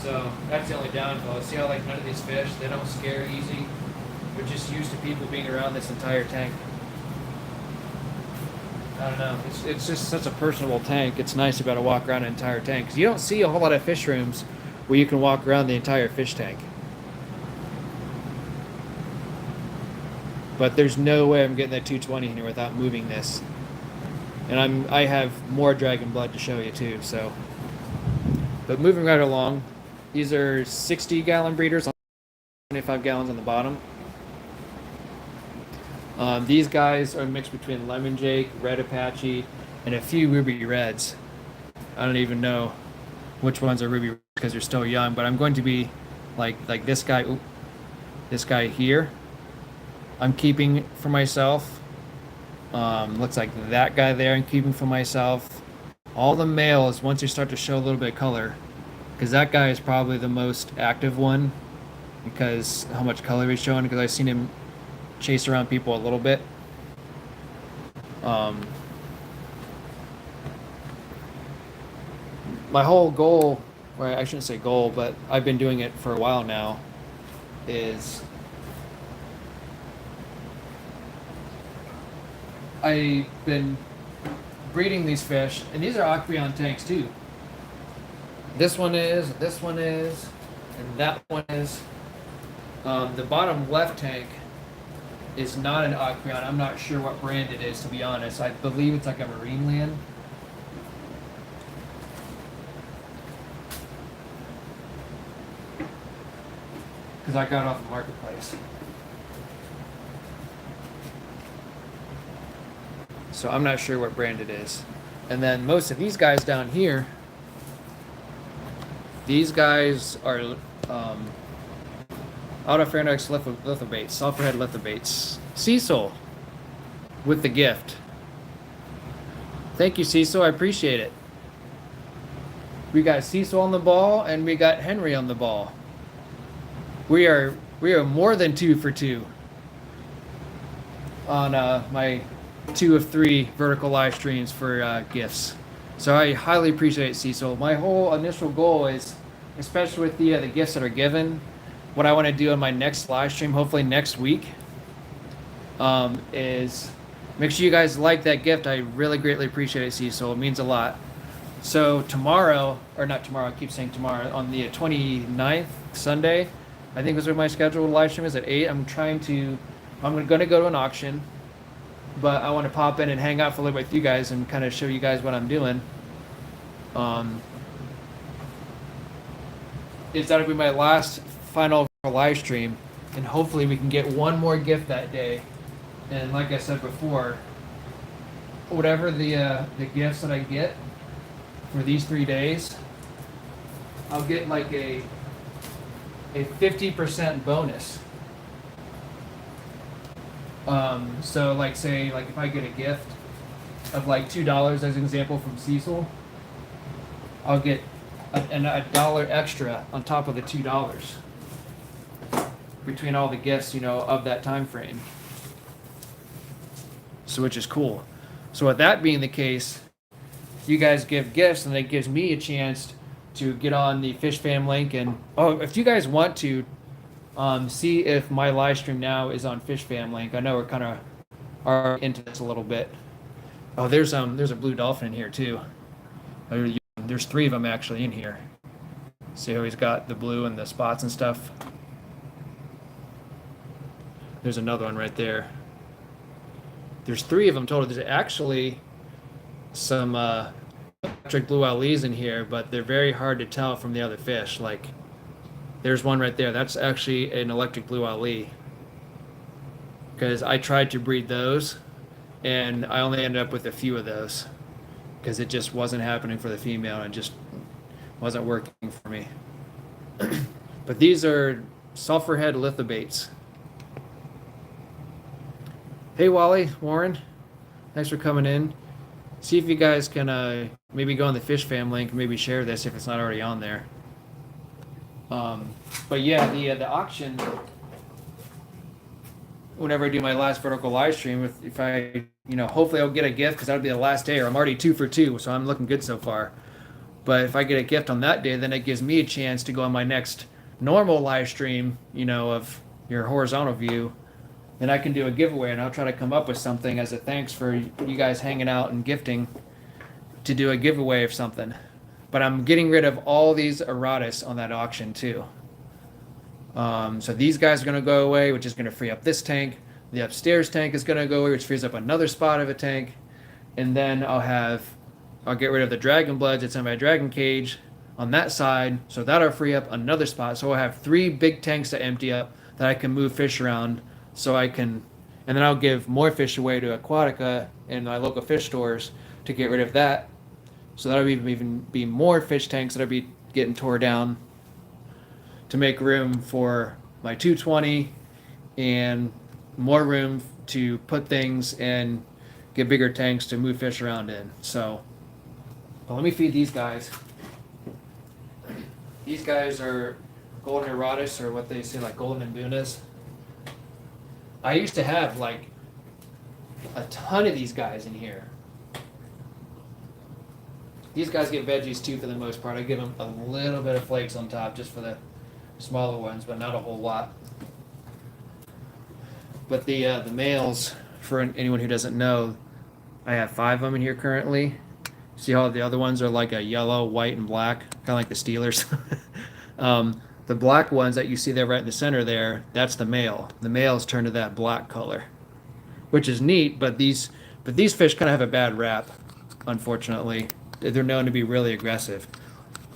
So that's the only downfall. See how like none of these fish, they don't scare easy. They're just used to people being around this entire tank. I don't know. It's just such a personable tank. It's nice to be able to walk around an entire tank because you don't see a whole lot of fish rooms where you can walk around the entire fish tank. But there's no way I'm getting that 220 in here without moving this. And I have more dragon blood to show you too. So, but moving right along, these are 60-gallon breeders, 25 gallons on the bottom. These guys are mixed between Lemon Jake, Red Apache, and a few Ruby Reds. I don't even know which ones are Ruby because they're still young, but I'm going to be like this guy. Ooh, this guy here, I'm keeping for myself. Looks like that guy there I'm keeping for myself. All the males, once you start to show a little bit of color, because that guy is probably the most active one because how much color he's showing, because I've seen him chase around people a little bit. My whole goal, or I shouldn't say goal, but I've been doing it for a while now, is I've been breeding these fish, and these are Aquarium tanks too. This one is, and that one is. The bottom left tank is not an Aquarium. I'm not sure what brand it is, to be honest. I believe it's like a Marine Land. Because I got it off the marketplace. So I'm not sure what brand it is. And then most of these guys down here, these guys are Autopharynx lithobates, sulfurhead lithobates. Cecil with the gift. Thank you, Cecil. I appreciate it. We got Cecil on the ball and we got Henry on the ball. We are more than 2 for 2 on my 2 of 3 vertical live streams for gifts. So I highly appreciate it, Cecil. My whole initial goal is, especially with the gifts that are given, what I want to do on my next live stream, hopefully next week, is make sure you guys like that gift. I really greatly appreciate it, Cecil. It means a lot. So tomorrow, or not tomorrow, I keep saying tomorrow, on the 29th, Sunday, I think is what my scheduled live stream is at 8. I'm going to go to an auction, but I want to pop in and hang out for a little bit with you guys and kind of show you guys what I'm doing. That'll be my last final live stream, and hopefully we can get one more gift that day. And like I said before, whatever the gifts that I get for these 3 days, I'll get like a 50% bonus. So like say like if I get a gift of like $2 as an example from Cecil, I'll get a dollar extra on top of the $2 between all the gifts, of that time frame. So which is cool. So with that being the case, you guys give gifts and it gives me a chance to get on the Fish Fam link. And if you guys want to see if my live stream now is on Fish Fam link, I know we're kind of are into this a little bit. Oh, there's a blue dolphin in here too. There's 3 of them actually in here. See how he's got the blue and the spots and stuff? There's another one right there. There's 3 of them total. There's actually some electric blue LEs in here, but they're very hard to tell from the other fish. Like, there's one right there. That's actually an electric blue LE. Because I tried to breed those, and I only ended up with a few of those. Because it just wasn't happening for the female, and it just wasn't working for me. But these are sulfur head lithobates. Hey Wally, Warren, thanks for coming in. See if you guys can maybe go on the Fish Fam link and maybe share this if it's not already on there. But yeah, the auction, whenever I do my last vertical live stream, if I, hopefully I'll get a gift because that'll be the last day, or I'm already 2 for 2, so I'm looking good so far. But if I get a gift on that day, then it gives me a chance to go on my next normal live stream, of your horizontal view. Then I can do a giveaway, and I'll try to come up with something as a thanks for you guys hanging out and gifting to do a giveaway of something. But I'm getting rid of all these Eratus on that auction too. So these guys are going to go away, which is going to free up this tank. The upstairs tank is going to go away, which frees up another spot of a tank. And then I'll get rid of the dragon bloods that's in my dragon cage on that side. So that'll free up another spot. So I'll have 3 big tanks to empty up that I can move fish around. So I can, and then I'll give more fish away to Aquatica and my local fish stores to get rid of that. So that'll even be more fish tanks that'll be getting tore down to make room for my 220 and more room to put things and get bigger tanks to move fish around in. So, well, let me feed these guys. These guys are golden Eratus, or what they say, like golden Ambunas. I used to have like a ton of these guys in here. These guys get veggies too for the most part. I give them a little bit of flakes on top just for the smaller ones, but not a whole lot. But the males, for anyone who doesn't know, I have 5 of them in here currently. See how the other ones are like a yellow, white, and black, kind of like the Steelers. The black ones that you see there right in the center there, that's the male. The males turn to that black color, which is neat, but these fish kind of have a bad rap, unfortunately. They're known to be really aggressive.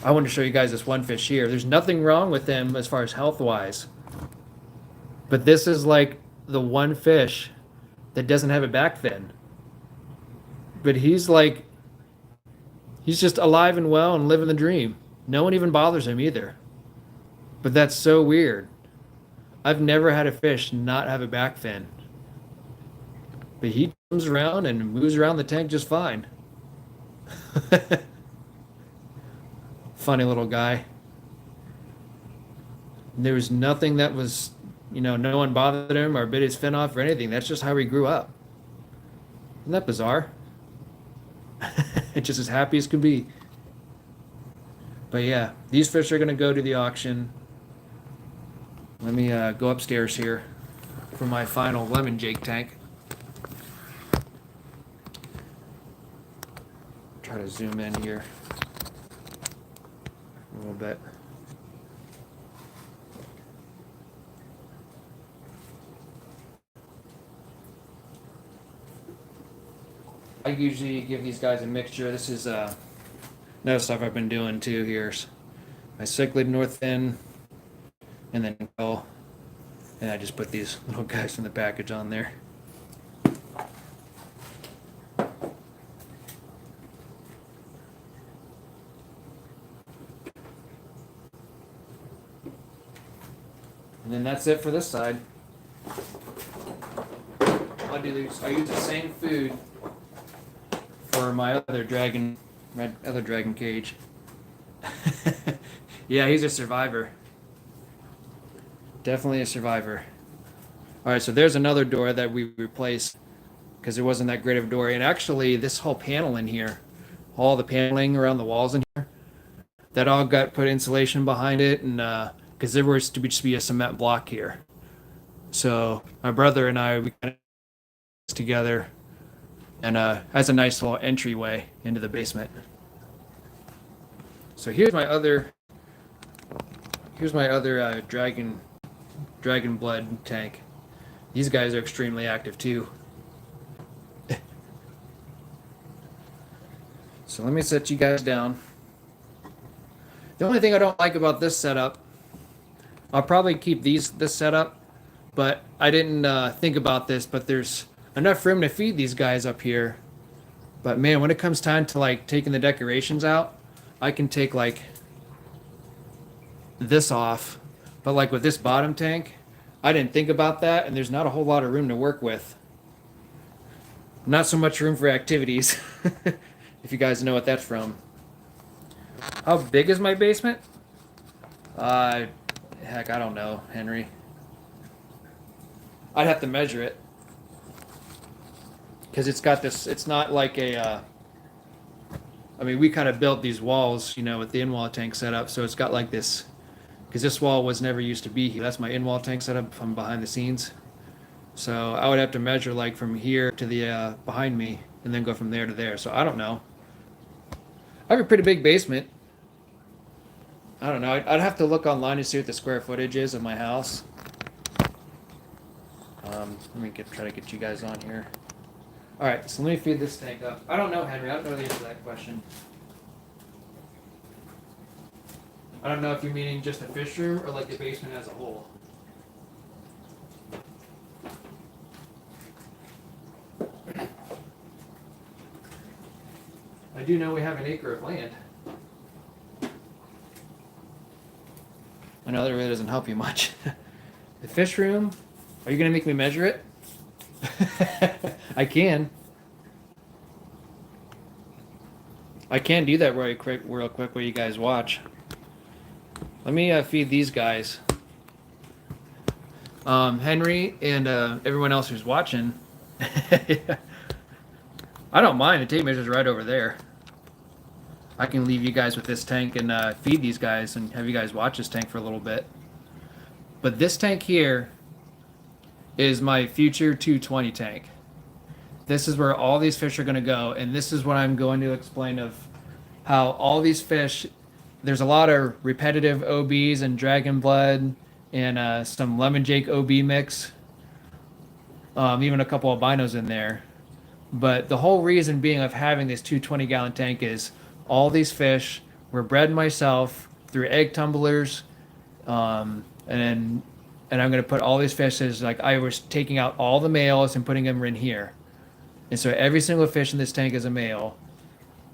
I want to show you guys this one fish here. There's nothing wrong with them as far as health-wise, but this is like the one fish that doesn't have a back fin. But he's just alive and well and living the dream. No one even bothers him either. But that's so weird. I've never had a fish not have a back fin. But he comes around and moves around the tank just fine. Funny little guy. There was nothing that was, no one bothered him or bit his fin off or anything. That's just how he grew up. Isn't that bizarre? It's just as happy as could be. But yeah, these fish are going to go to the auction. Let me go upstairs here for my final lemon jake tank. Try to zoom in here a little bit. I usually give these guys a mixture. This is another stuff I've been doing too. Here's my cichlid north fin, and then and I just put these little guys from the package on there. And then that's it for this side. I use the same food for my other dragon cage. Yeah, he's a survivor. Definitely a survivor. All right, so there's another door that we replaced because it wasn't that great of a door. And actually, this whole panel in here, all the paneling around the walls in here, that all got put insulation behind it, and because there was to just be a cement block here. So my brother and I, we kind of together, and has a nice little entryway into the basement. So here's my other dragon blood tank. These guys are extremely active too. So let me set you guys down. The only thing I don't like about this setup, I'll probably keep this setup, but I didn't think about this, but there's enough room to feed these guys up here. But man, when it comes time to like taking the decorations out, I can take like this off. But like with this bottom tank, I didn't think about that, and there's not a whole lot of room to work with. Not so much room for activities, if you guys know what that's from. How big is my basement? Heck, I don't know, Henry. I'd have to measure it. Because it's got this, it's not like a, I mean, we kind of built these walls, with the in-wall tank set up, so it's got like this, because this wall was never used to be here. That's my in-wall tank setup from behind the scenes. So I would have to measure like from here to the behind me, and then go from there to there. So I don't know. I have a pretty big basement. I don't know. I'd have to look online to see what the square footage is of my house. Let me try to get you guys on here. All right, so let me feed this tank up. I don't know, Henry. I don't know the answer to that question. I don't know if you're meaning just the fish room or like the basement as a whole. I do know we have an acre of land. I know that really doesn't help you much. The fish room, are you going to make me measure it? I can. I can do that real quick while you guys watch. Let me feed these guys. Henry and everyone else who's watching. I don't mind. The tape measure's right over there. I can leave you guys with this tank and feed these guys and have you guys watch this tank for a little bit. But this tank here is my future 220 tank. This is where all these fish are going to go, and this is what I'm going to explain of how all these fish, there's a lot of repetitive OBs and dragon blood and some lemon jake OB mix, even a couple albinos in there. But the whole reason being of having this 220-gallon tank is all these fish were bred myself through egg tumblers, and I'm going to put all these fish as like I was taking out all the males and putting them in here. And so every single fish in this tank is a male.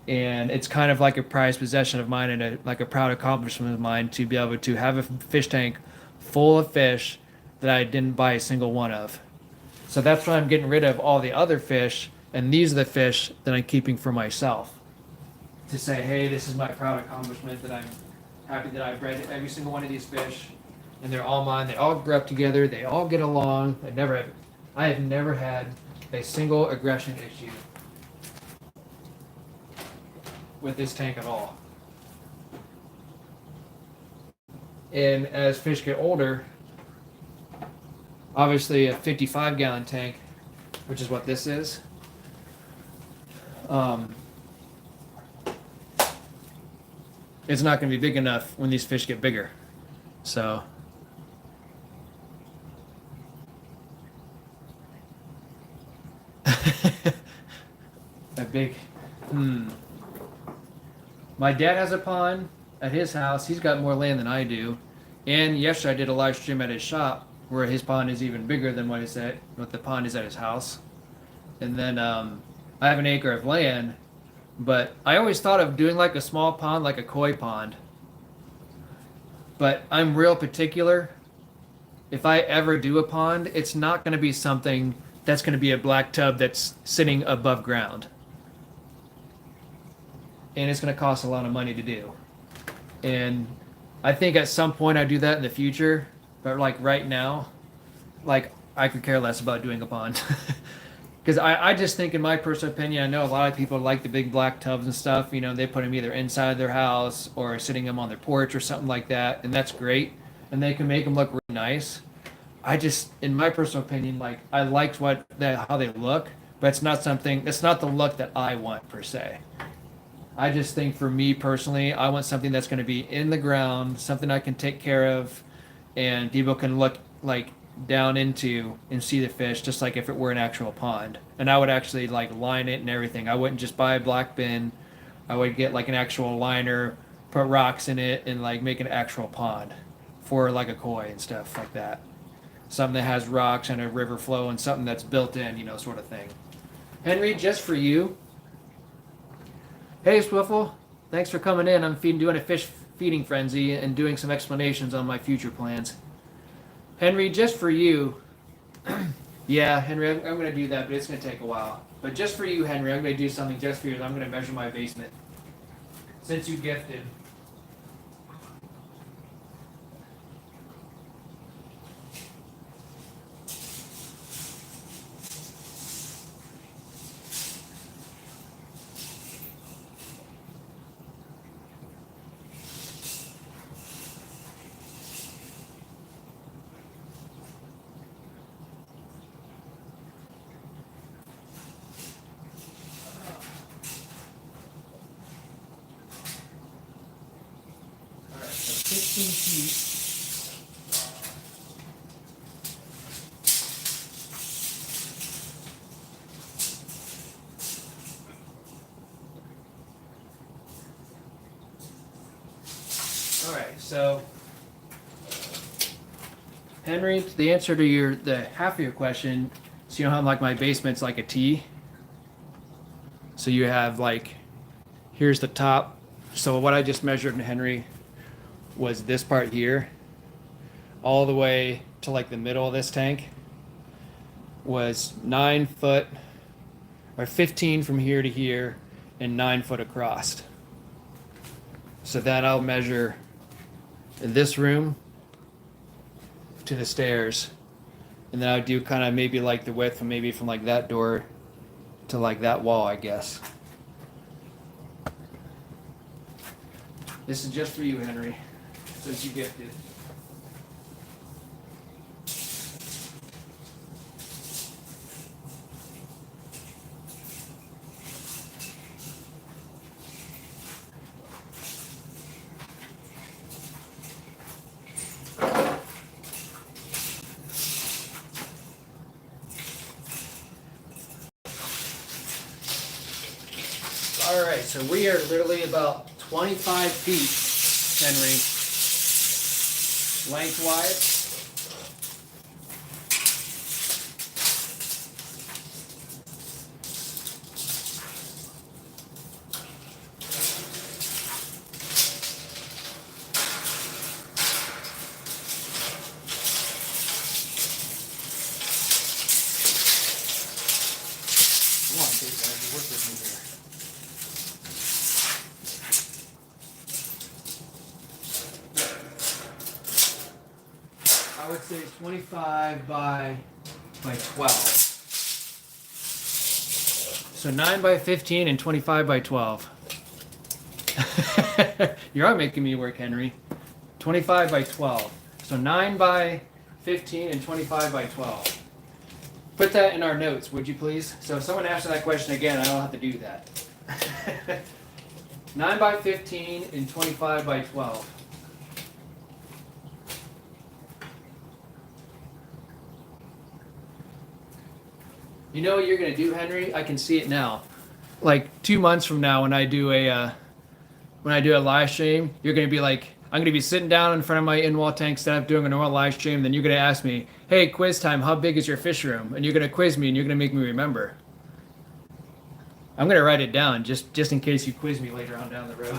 And it's kind of like a prized possession of mine and like a proud accomplishment of mine to be able to have a fish tank full of fish that I didn't buy a single one of. So that's why I'm getting rid of all the other fish, and these are the fish that I'm keeping for myself. To say, hey, this is my proud accomplishment that I'm happy that I bred every single one of these fish, and they're all mine. They all grew up together. They all get along. I have never had a single aggression issue with this tank at all. And as fish get older, obviously a 55-gallon tank, which is what this is, it's not going to be big enough when these fish get bigger. So a big My dad has a pond at his house. He's got more land than I do. And yesterday I did a live stream at his shop where his pond is even bigger than what the pond is at his house. And then I have an acre of land, but I always thought of doing like a small pond, like a koi pond. But I'm real particular. If I ever do a pond, it's not going to be something that's going to be a black tub that's sitting above ground. and it's going to cost a lot of money to do. And I think at some point I do that in the future, but like right now, like I could care less about doing a pond. Because I just think, in my personal opinion, I know a lot of people like the big black tubs and stuff. You know, they put them either inside their house or sitting them on their porch or something like that, and that's great. And they can make them look really nice. I just, in my personal opinion, like I liked how they look, but it's not something. It's not the look that I want per se. I just think for me personally, I want something that's going to be in the ground, something I can take care of, and people can look like down into and see the fish just like if it were an actual pond. And I would actually like line it and everything. I wouldn't just buy a black bin. I would get like an actual liner, put rocks in it, and like make an actual pond for like a koi and stuff like that. Something that has rocks and a river flow and something that's built in, you know, sort of thing. Henry, just for you. Hey, Swiffle. Thanks for coming in. I'm doing a fish feeding frenzy and doing some explanations on my future plans. Henry, just for you. Yeah, Henry, I'm going to do that, but it's going to take a while. But just for you, Henry, I'm going to do something just for you. I'm going to measure my basement. Since you gifted. All right, so 15 feet. All right, so Henry, the answer to the half of your question, so you know how like my basement's like a T. So you have like, here's the top. So what I just measured in Henry was this part here, all the way to like the middle of this tank was 9 foot or 15 from here to here and 9 foot across. So then I'll measure this room to the stairs, and then I would do kind of maybe like the width from maybe from like that door to like that wall, I guess. This is just for you, Henry, since you gifted. All right, so we are literally about 25 feet, Henry, lengthwise. Come on, Kate, guys, work with me here. I would say 25 by 12. So 9 by 15 and 25 by 12. You are making me work, Henry. 25 by 12. So 9 by 15 and 25 by 12. Put that in our notes, would you please? So if someone asks that question again, I don't have to do that. 9 by 15 and 25 by 12. You know what you're gonna do, Henry? I can see it now. Like 2 months from now, when I do a live stream, you're gonna be like, I'm gonna be sitting down in front of my in-wall tank instead of doing a normal live stream. Then you're gonna ask me, "Hey, quiz time! How big is your fish room?" And you're gonna quiz me, and you're gonna make me remember. I'm gonna write it down just in case you quiz me later on down the road.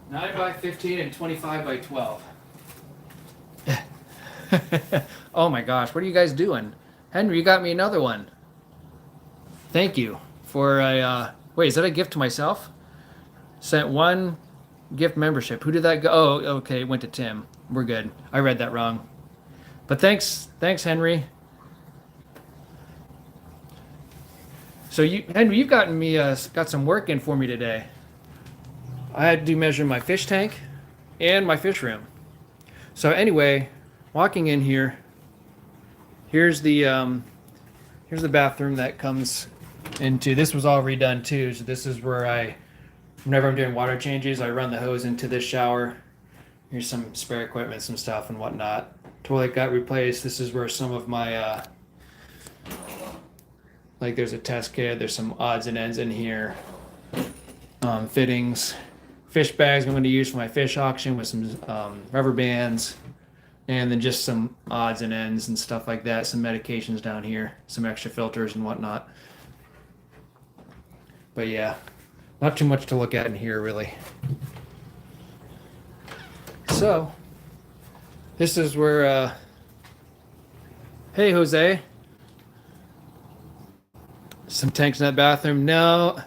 9 by 15 and 25 by 12. Oh my gosh, what are you guys doing? Henry, you got me another one. Thank you for a, wait, is that a gift to myself? Sent one gift membership. Who did that go? Oh, okay, it went to Tim. We're good. I read that wrong. But thanks, Henry. So Henry, you've gotten me, got some work in for me today. I had to measure my fish tank and my fish room. So anyway, walking in here, here's the bathroom that comes into. This was all redone too. So this is where whenever I'm doing water changes, I run the hose into this shower. Here's some spare equipment, some stuff and whatnot. Toilet got replaced. This is where some of my like there's a test kit. There's some odds and ends in here. Fittings, fish bags I'm going to use for my fish auction with some rubber bands, and then just some odds and ends and stuff like that. Some medications down here, some extra filters and whatnot. But yeah, not too much to look at in here really. So this is where hey Jose, some tanks in that bathroom. No,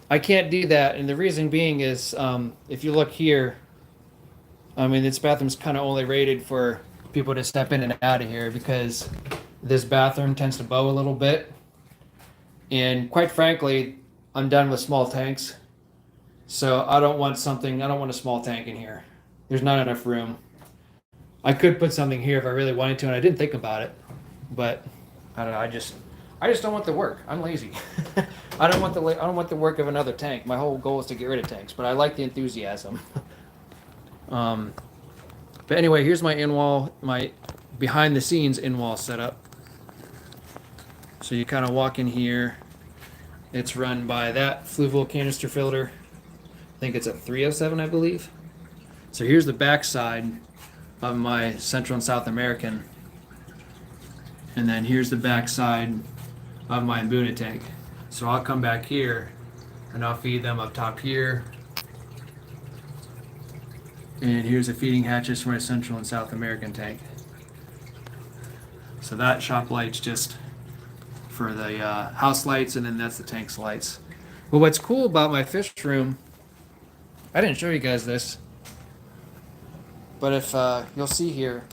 I can't do that, and the reason being is if you look here, I mean this bathroom's kind of only rated for people to step in and out of here because this bathroom tends to bow a little bit, and quite frankly I'm done with small tanks, so I don't want a small tank in here. There's not enough room. I could put something here if I really wanted to, and I didn't think about it, but I don't know. I just don't want the work. I'm lazy. I don't want the work of another tank. My whole goal is to get rid of tanks, but I like the enthusiasm. But anyway, here's my in-wall, my behind-the-scenes in-wall setup. So you kind of walk in here. It's run by that fluval canister filter. I think it's a 307, I believe. So here's the back side of my Central and South American. And then here's the back side of my Ambuna tank. So I'll come back here and I'll feed them up top here. And here's the feeding hatches for my Central and South American tank. So that shop light's just for the house lights, and then that's the tank's lights. Well, what's cool about my fish room, I didn't show you guys this, but if you'll see here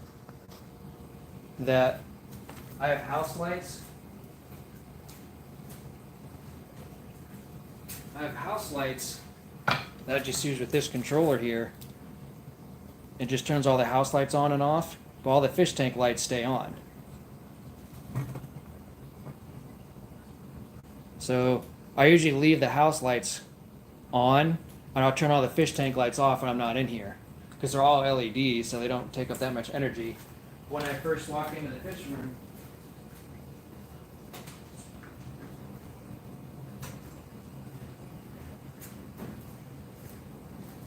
that I have house lights. I have house lights that I just use with this controller here. It just turns all the house lights on and off, but all the fish tank lights stay on. So I usually leave the house lights on, and I'll turn all the fish tank lights off when I'm not in here, because they're all LEDs, so they don't take up that much energy. When I first walk into the fish room,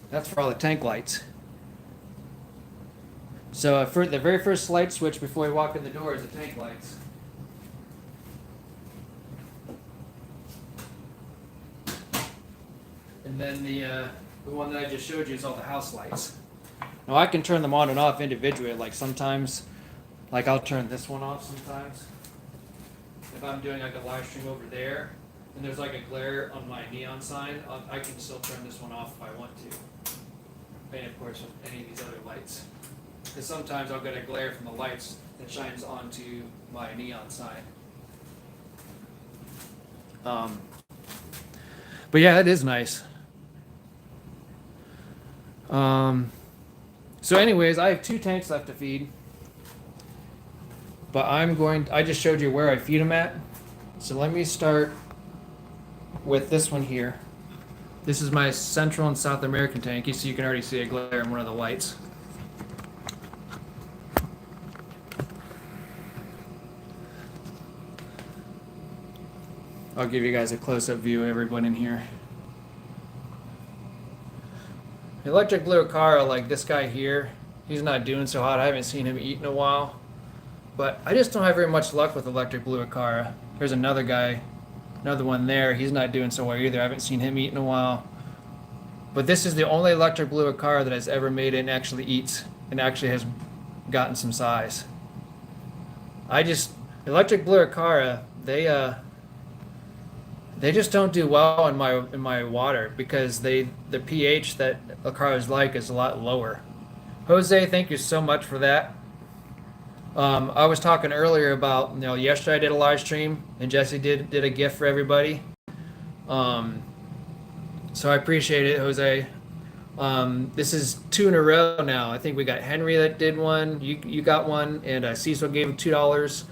that's for all the tank lights. So for the very first light switch before we walk in the door is the tank lights. And then the one that I just showed you is all the house lights. Now I can turn them on and off individually. Like sometimes, like I'll turn this one off sometimes. If I'm doing like a live stream over there, and there's like a glare on my neon sign, I can still turn this one off if I want to. And of course, with any of these other lights. Because sometimes I'll get a glare from the lights that shines onto my neon sign. But yeah, it is nice. So anyways, I have 2 tanks left to feed. But I just showed you where I feed them at. So let me start with this one here. This is my Central and South American tank. So you can already see a glare in one of the lights. I'll give you guys a close-up view of everyone in here. Electric Blue Acara, like this guy here, he's not doing so hot. I haven't seen him eat in a while. But I just don't have very much luck with Electric Blue Acara. There's another guy, another one there. He's not doing so well either. I haven't seen him eat in a while. But this is the only electric blue Acara that has ever made it and actually eats and actually has gotten some size. Electric blue Acara, they just don't do well in my water because the pH that Acaras like is a lot lower. Jose, thank you so much for that. I was talking earlier about, yesterday I did a live stream and Jesse did a gift for everybody. So I appreciate it, Jose. This is 2 in a row now. I think we got Henry that did one. You got one, and Cecil gave him $2.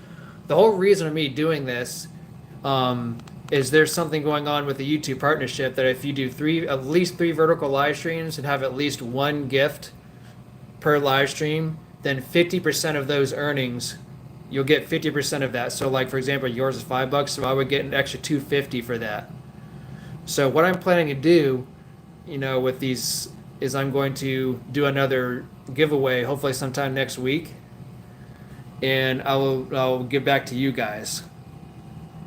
The whole reason of me doing this is there's something going on with the YouTube partnership that if you do at least 3 vertical live streams and have at least 1 gift per live stream, then 50% of those earnings, you'll get 50% of that. So like, for example, yours is $5, so I would get an extra $2.50 for that. So what I'm planning to do, with these is I'm going to do another giveaway, hopefully sometime next week, and I'll give back to you guys.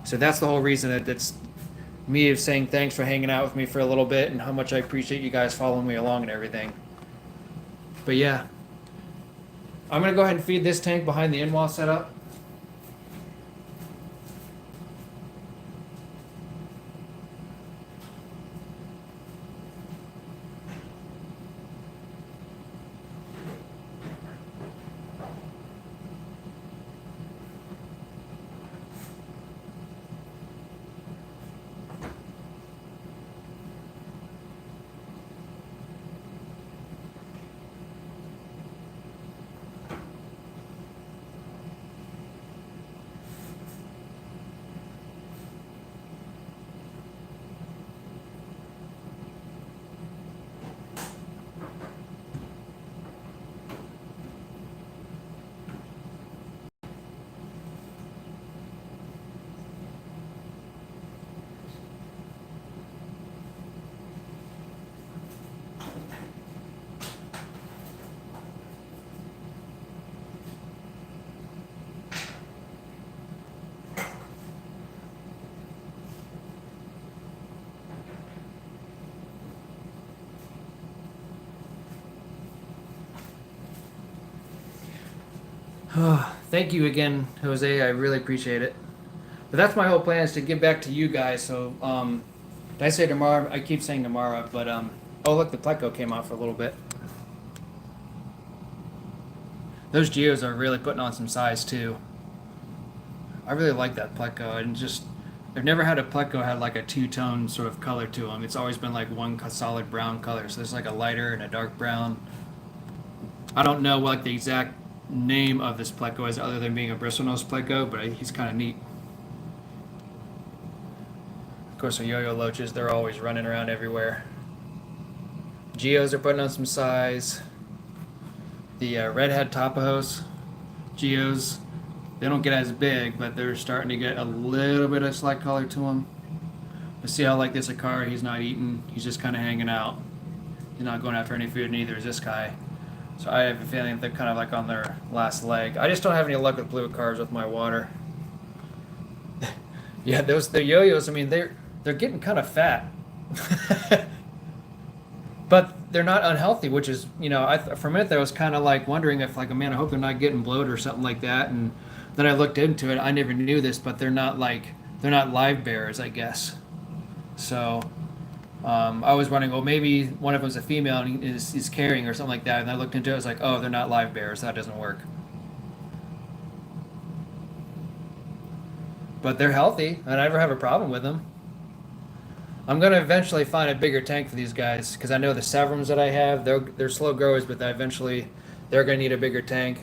So that's the whole reason that's me saying thanks for hanging out with me for a little bit and how much I appreciate you guys following me along and everything. But yeah, I'm gonna go ahead and feed this tank behind the in-wall setup. Thank you again, Jose. I really appreciate it. But that's my whole plan, is to give back to you guys. So, did I say tomorrow? I keep saying tomorrow, but oh look, the Pleco came out for a little bit. Those Geos are really putting on some size too. I really like that Pleco, and I've never had a Pleco had like a 2-tone sort of color to them. It's always been like one solid brown color. So there's like a lighter and a dark brown. I don't know like the exact name of this Pleco is other than being a bristlenose Pleco, but he's kind of neat. Of course, the yo-yo loaches, they're always running around everywhere. Geos are putting on some size. The redhead Tapajos Geos, they don't get as big, but they're starting to get a little bit of slight color to them. But see how like this Acara, he's not eating, he's just kind of hanging out. He's not going after any food, neither is this guy. So I have a feeling they're kind of like on their last leg. I just don't have any luck with blue Acaras with my water. Yeah, the yo-yos, I mean, they're getting kind of fat. But they're not unhealthy, which is, for a minute I was kind of like wondering if like, man, I hope they're not getting bloated or something like that. And then I looked into it. I never knew this, but they're not live bearers, I guess. So I was wondering, well, maybe one of them's a female and is carrying or something like that. And I looked into it. I was like, oh, they're not live bearers. That doesn't work. But they're healthy. I never have a problem with them. I'm going to eventually find a bigger tank for these guys because I know the Severums that I have, they're slow growers, but eventually they're going to need a bigger tank.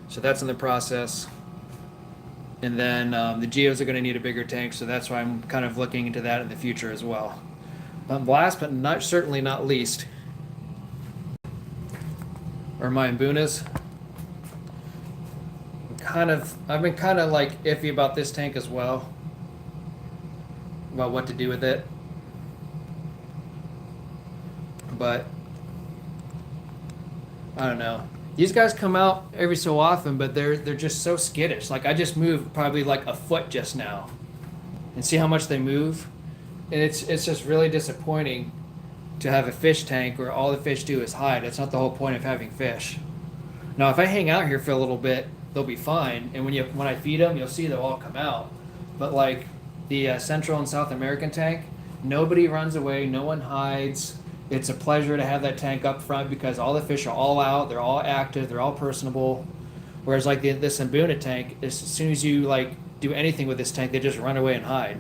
So that's in the process. And then the Geos are going to need a bigger tank, so that's why I'm kind of looking into that in the future as well. Last but certainly not least are my Ambunas. I've been kind of like iffy about this tank as well, about what to do with it. But I don't know. These guys come out every so often, but they're just so skittish. Like I just moved probably like a foot just now, and see how much they move, and it's just really disappointing to have a fish tank where all the fish do is hide. That's not the whole point of having fish. Now, if I hang out here for a little bit, they'll be fine. And when I feed them, you'll see they'll all come out. But like the Central and South American tank, nobody runs away, no one hides. It's a pleasure to have that tank up front because all the fish are all out, they're all active, they're all personable. Whereas like this Ambuna tank, as soon as you like do anything with this tank, they just run away and hide.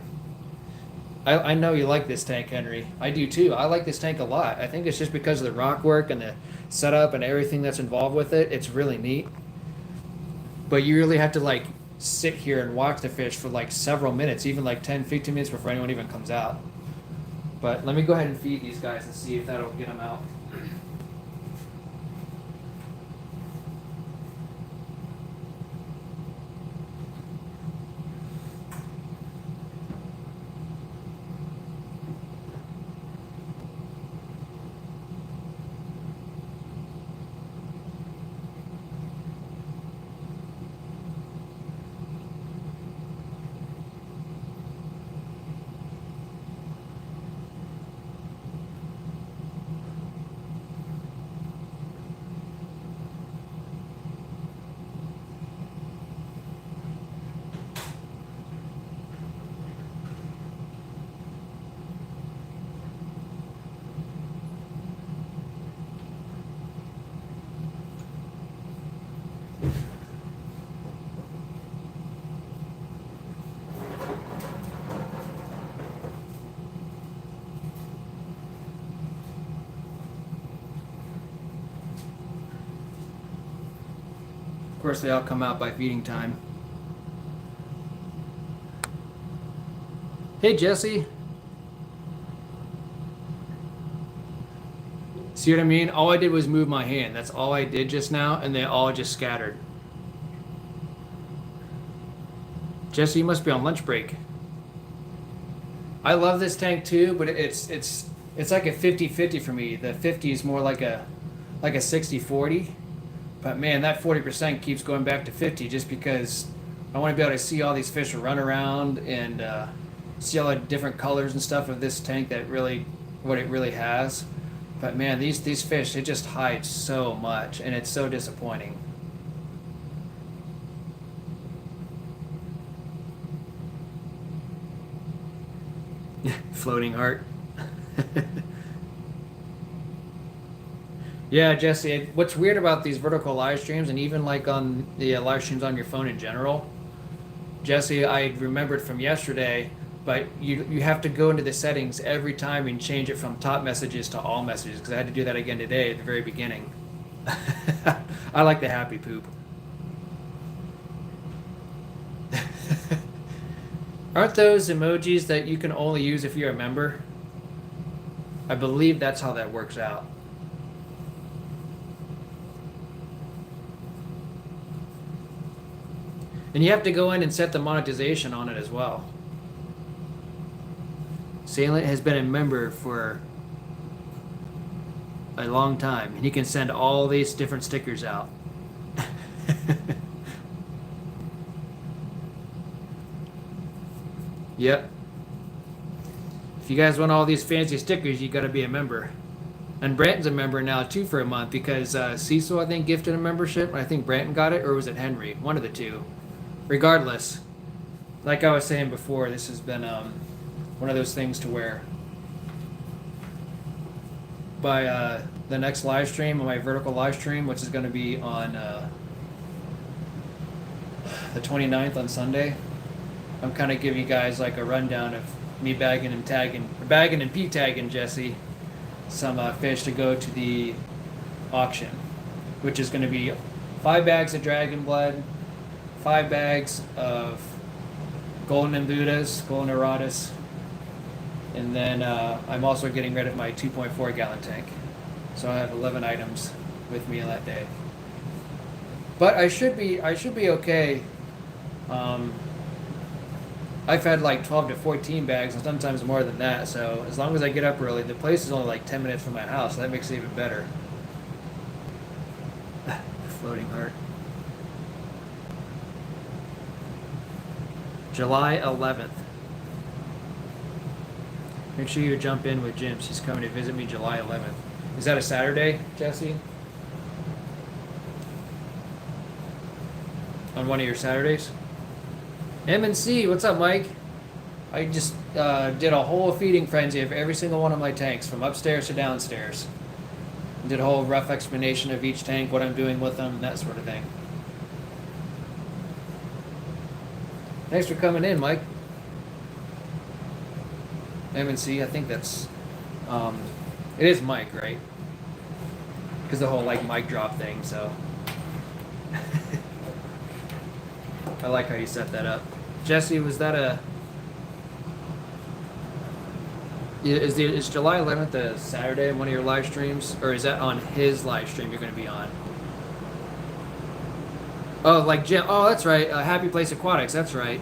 I know you like this tank, Henry. I do too. I like this tank a lot. I think it's just because of the rock work and the setup and everything that's involved with it. It's really neat. But you really have to like sit here and watch the fish for like several minutes, even like 10, 15 minutes before anyone even comes out. But let me go ahead and feed these guys and see if that'll get them out. Of course, they all come out by feeding time. Hey, Jesse. See what I mean? All I did was move my hand. That's all I did just now, and they all just scattered. Jesse, you must be on lunch break. I love this tank too, but it's like a 50-50 for me. The 50 is more like a 60-40. But man, that 40% keeps going back to 50 just because I want to be able to see all these fish run around and see all the different colors and stuff of this tank that really, what it really has. But man, these fish, they just hide so much and it's so disappointing. Floating heart. Yeah, Jesse, what's weird about these vertical live streams and even like on the live streams on your phone in general, Jesse, I remembered from yesterday, but you have to go into the settings every time and change it from top messages to all messages because I had to do that again today at the very beginning. I like the happy poop. Aren't those emojis that you can only use if you're a member? I believe that's how that works out. And you have to go in and set the monetization on it as well. Salient has been a member for a long time, and he can send all these different stickers out. Yep. If you guys want all these fancy stickers, you got to be a member. And Branton's a member now too for a month because Cecil, I think, gifted a membership. I think Branton got it, or was it Henry? One of the two. Regardless, like I was saying before, this has been one of those things to where by the next live stream, my vertical live stream, which is going to be on the 29th on Sunday, I'm kind of giving you guys like a rundown of me bagging and p-tagging Jesse some fish to go to the auction, which is going to be 5 bags of dragon blood, 5 bags of golden Ambunas, golden Auratus, and then I'm also getting rid of my 2.4 gallon tank. So I have 11 items with me on that day. But I should be okay. I've had like 12 to 14 bags and sometimes more than that. So as long as I get up early, the place is only like 10 minutes from my house. So that makes it even better. Floating heart. July 11th. Make sure you jump in with Jim. She's coming to visit me July 11th. Is that a Saturday, Jesse? On one of your Saturdays? M&C, what's up, Mike? I just did a whole feeding frenzy of every single one of my tanks, from upstairs to downstairs. Did a whole rough explanation of each tank, what I'm doing with them, that sort of thing. Thanks for coming in, Mike. M&C, I think that's, it is Mike, right? Because the whole like mic drop thing, so. I like how you set that up. Jesse, was that a, is July 11th a Saturday on one of your live streams? Or is that on his live stream you're going to be on? Oh, like Jim, oh, that's right, Happy Place Aquatics, that's right.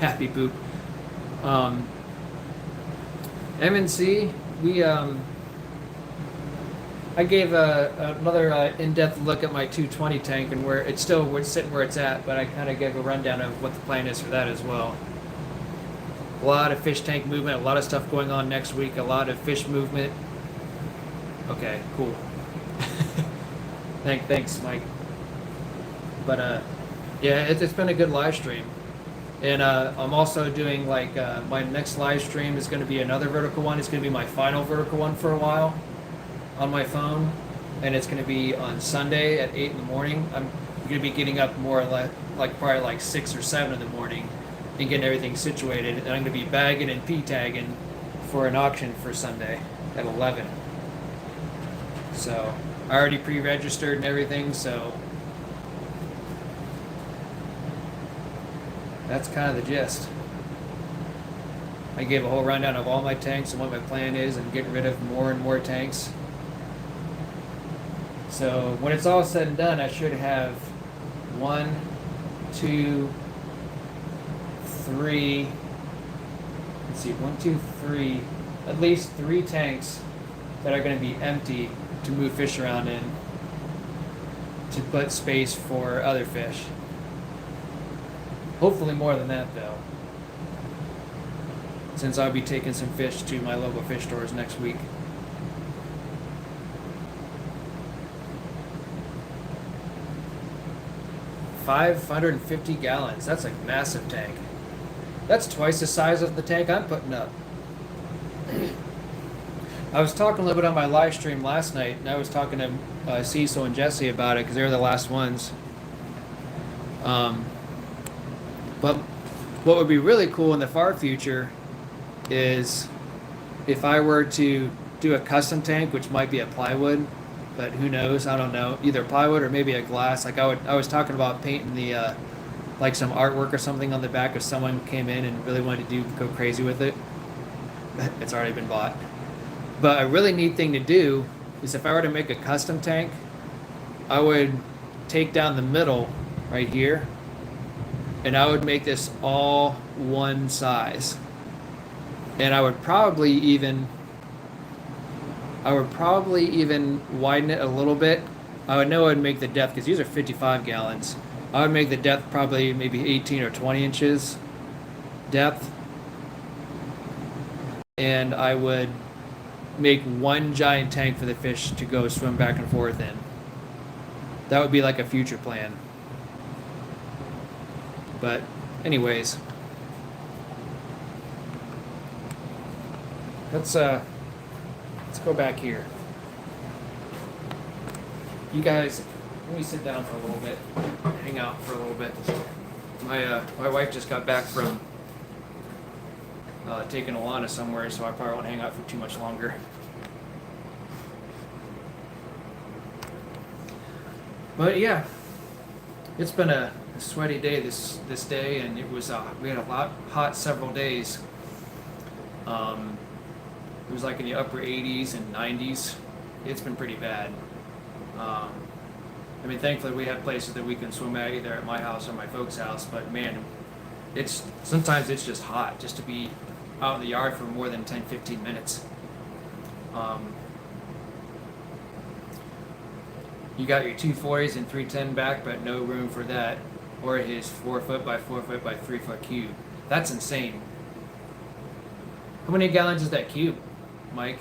Happy Poop. M&C, we I gave another in-depth look at my 220 tank and where it's still sitting where it's at, but I kind of gave a rundown of what the plan is for that as well. A lot of fish tank movement, a lot of stuff going on next week, a lot of fish movement. Okay, cool. Thanks, Mike. But yeah, it's been a good live stream. And I'm also doing like my next live stream is going to be another vertical one. It's going to be my final vertical one for a while on my phone, and it's going to be on Sunday at 8 in the morning. I'm going to be getting up more like probably like 6 or 7 in the morning and getting everything situated. And I'm going to be bagging and P-tagging for an auction for Sunday at 11. So I already pre-registered and everything, so that's kind of the gist. I gave a whole rundown of all my tanks and what my plan is and getting rid of more and more tanks. So when it's all said and done, I should have 1, 2, 3, let's see, 1, 2, 3, at least 3 tanks that are going to be empty to move fish around in to put space for other fish. Hopefully more than that, though, since I'll be taking some fish to my local fish stores next week. $550 gallons. That's a massive tank. That's twice the size of the tank I'm putting up. I was talking a little bit on my live stream last night, and I was talking to Cecil and Jesse about it because they were the last ones. But what would be really cool in the far future is if I were to do a custom tank, which might be a plywood, but who knows? I don't know. Either plywood or maybe a glass. Like I was talking about painting the like some artwork or something on the back if someone came in and really wanted to go crazy with it. It's already been bought. But a really neat thing to do is if I were to make a custom tank, I would take down the middle right here, and I would make this all one size. And I would probably even widen it a little bit. I would know I would make the depth, because these are 55 gallons. I would make the depth probably maybe 18 or 20 inches depth. And I would make one giant tank for the fish to go swim back and forth in. That would be like a future plan. But anyways, let's go back here. You guys, let me sit down for a little bit, hang out for a little bit. My wife just got back from taking Alana somewhere, so I probably won't hang out for too much longer. But yeah, it's been a sweaty day this day, and it was we had a lot hot several days. It was like in the upper 80s and 90s. It's been pretty bad. I mean, thankfully we have places that we can swim at, either at my house or my folks' house. But man, sometimes it's just hot just to be out in the yard for more than 10-15 minutes. You got your 240s and 310 back, but no room for that, or his 4 foot by 4 foot by 3 foot cube. That's insane. How many gallons is that cube, Mike?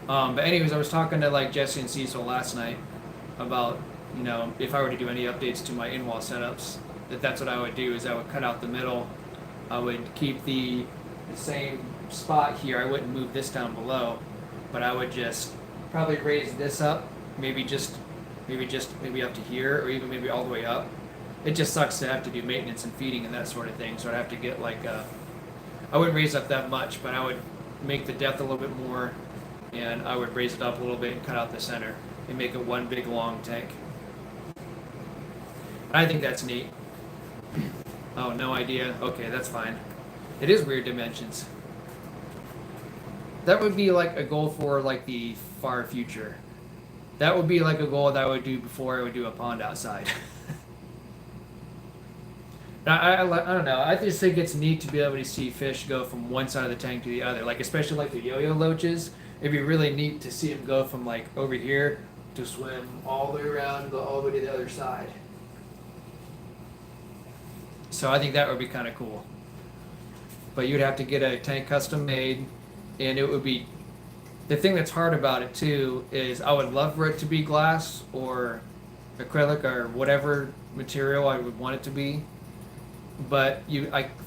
But anyways, I was talking to like Jesse and Cecil last night about, you know, if I were to do any updates to my in-wall setups, that's what I would do is I would cut out the middle. I would keep the same spot here. I wouldn't move this down below, but I would just probably raise this up, maybe up to here, or even maybe all the way up. It just sucks to have to do maintenance and feeding and that sort of thing. So I'd have to get like I wouldn't raise up that much, but I would make the depth a little bit more, and I would raise it up a little bit and cut out the center and make it one big long tank. I think that's neat. Oh, no idea. Okay, that's fine. It is weird dimensions. That would be like a goal for like the far future. That would be like a goal that I would do before I would do a pond outside. I don't know. I just think it's neat to be able to see fish go from one side of the tank to the other. Like especially like the yo-yo loaches. It'd be really neat to see them go from like over here to swim all the way around and go all the way to the other side. So I think that would be kind of cool. But you'd have to get a tank custom made, and it would be, the thing that's hard about it too is I would love for it to be glass or acrylic or whatever material I would want it to be. But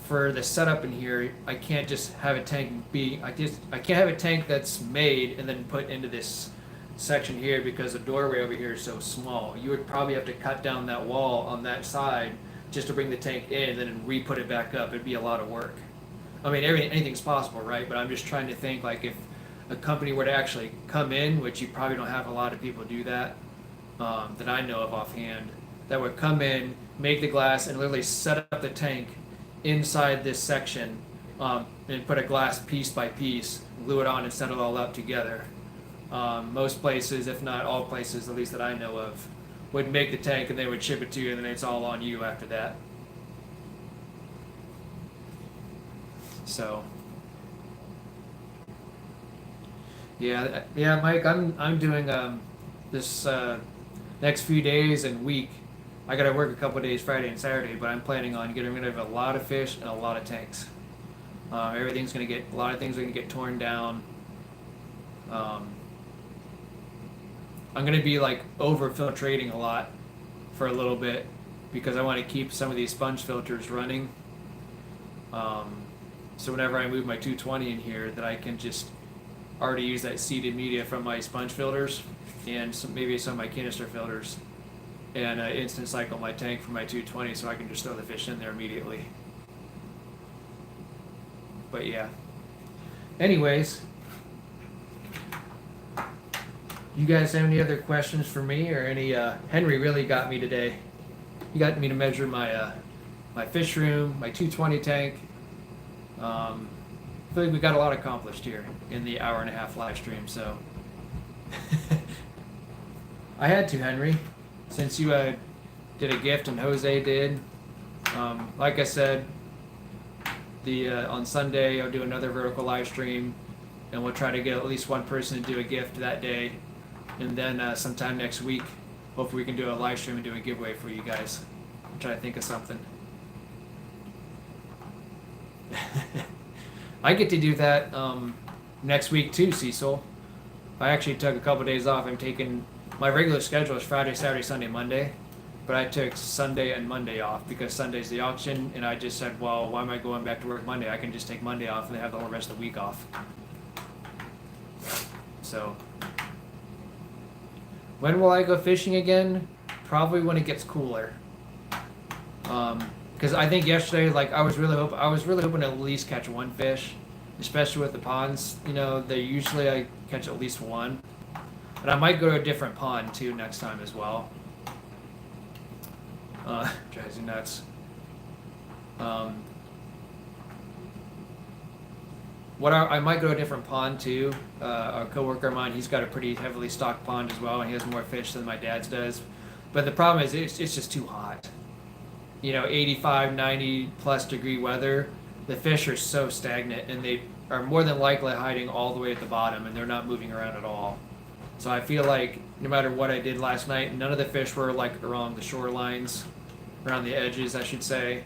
for the setup in here, I can't just have a tank I can't have a tank that's made and then put into this section here because the doorway over here is so small. You would probably have to cut down that wall on that side just to bring the tank in and then re-put it back up. It'd be a lot of work. I mean, anything's possible, right? But I'm just trying to think like if a company were to actually come in, which you probably don't have a lot of people do that I know of offhand, that would come in, make the glass, and literally set up the tank inside this section and put a glass piece by piece, glue it on, and set it all up together. Most places, if not all places, at least that I know of, would make the tank and they would ship it to you, and then it's all on you after that. So, yeah, Mike, I'm doing this next few days and week. I gotta work a couple days, Friday and Saturday, but I'm planning on getting rid of a lot of fish and a lot of tanks. A lot of things are gonna get torn down. I'm gonna be like over filtrating a lot for a little bit because I want to keep some of these sponge filters running. So whenever I move my 220 in here, that I can just already use that seeded media from my sponge filters and maybe some of my canister filters, and instant cycle my tank for my 220 so I can just throw the fish in there immediately. But yeah. Anyways, you guys have any other questions for me or any? Henry really got me today. He got me to measure my my fish room, my 220 tank. I feel like we got a lot accomplished here in the hour-and-a-half live stream. So I had to, Henry, since you did a gift and Jose did. Like I said, on Sunday I'll do another vertical live stream, and we'll try to get at least one person to do a gift that day, and then sometime next week, hopefully we can do a live stream and do a giveaway for you guys. I'm trying to think of something. I get to do that next week too, Cecil. I actually took a couple days off. I'm taking my regular schedule is Friday, Saturday, Sunday, Monday, but I took Sunday and Monday off because Sunday's the auction, and I just said, well, why am I going back to work Monday? I can just take Monday off and have the whole rest of the week off. So, when will I go fishing again? Probably when it gets cooler. Because I think yesterday, like I was really hoping to at least catch one fish, especially with the ponds. You know, I catch at least one, and I might go to a different pond too next time as well. Drives you nuts. I might go to a different pond too. A coworker of mine, he's got a pretty heavily stocked pond as well, and he has more fish than my dad's does. But the problem is, it's just too hot. You know, 85, 90 plus degree weather, the fish are so stagnant, and they are more than likely hiding all the way at the bottom, and they're not moving around at all. So I feel like no matter what I did last night, none of the fish were like along the shorelines, around the edges, I should say.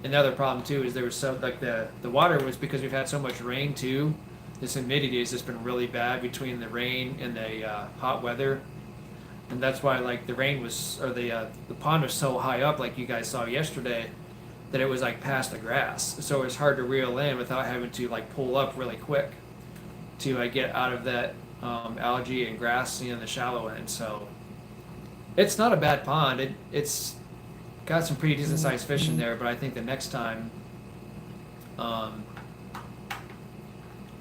And the other problem too is there was so like the water was because we've had so much rain too. This humidity has just been really bad between the rain and the hot weather, and that's why like the rain was or the pond was so high up like you guys saw yesterday that it was like past the grass, so it was hard to reel in without having to like pull up really quick to get out of that algae and grass in the shallow end. So it's not a bad pond. It's got some pretty decent sized fish in there, but I think the next time um,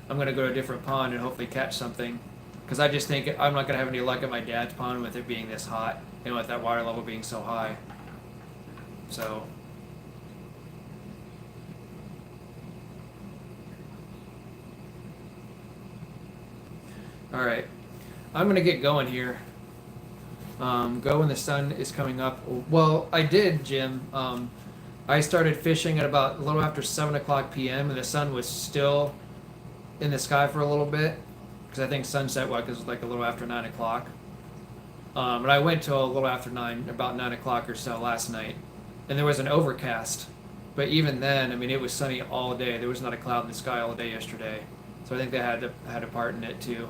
I'm gonna go to a different pond and hopefully catch something, because I just think I'm not gonna have any luck at my dad's pond with it being this hot and with that water level being so high. So. All right, I'm gonna get going here. Go when the sun is coming up. Well, I did, Jim. I started fishing at about a little after 7 o'clock p.m. and the sun was still in the sky for a little bit, because I think sunset was like a little after 9 o'clock. But I went till a little after about 9 o'clock or so last night, and there was an overcast. But even then, I mean, it was sunny all day. There was not a cloud in the sky all day yesterday, so I think they had a part in it too.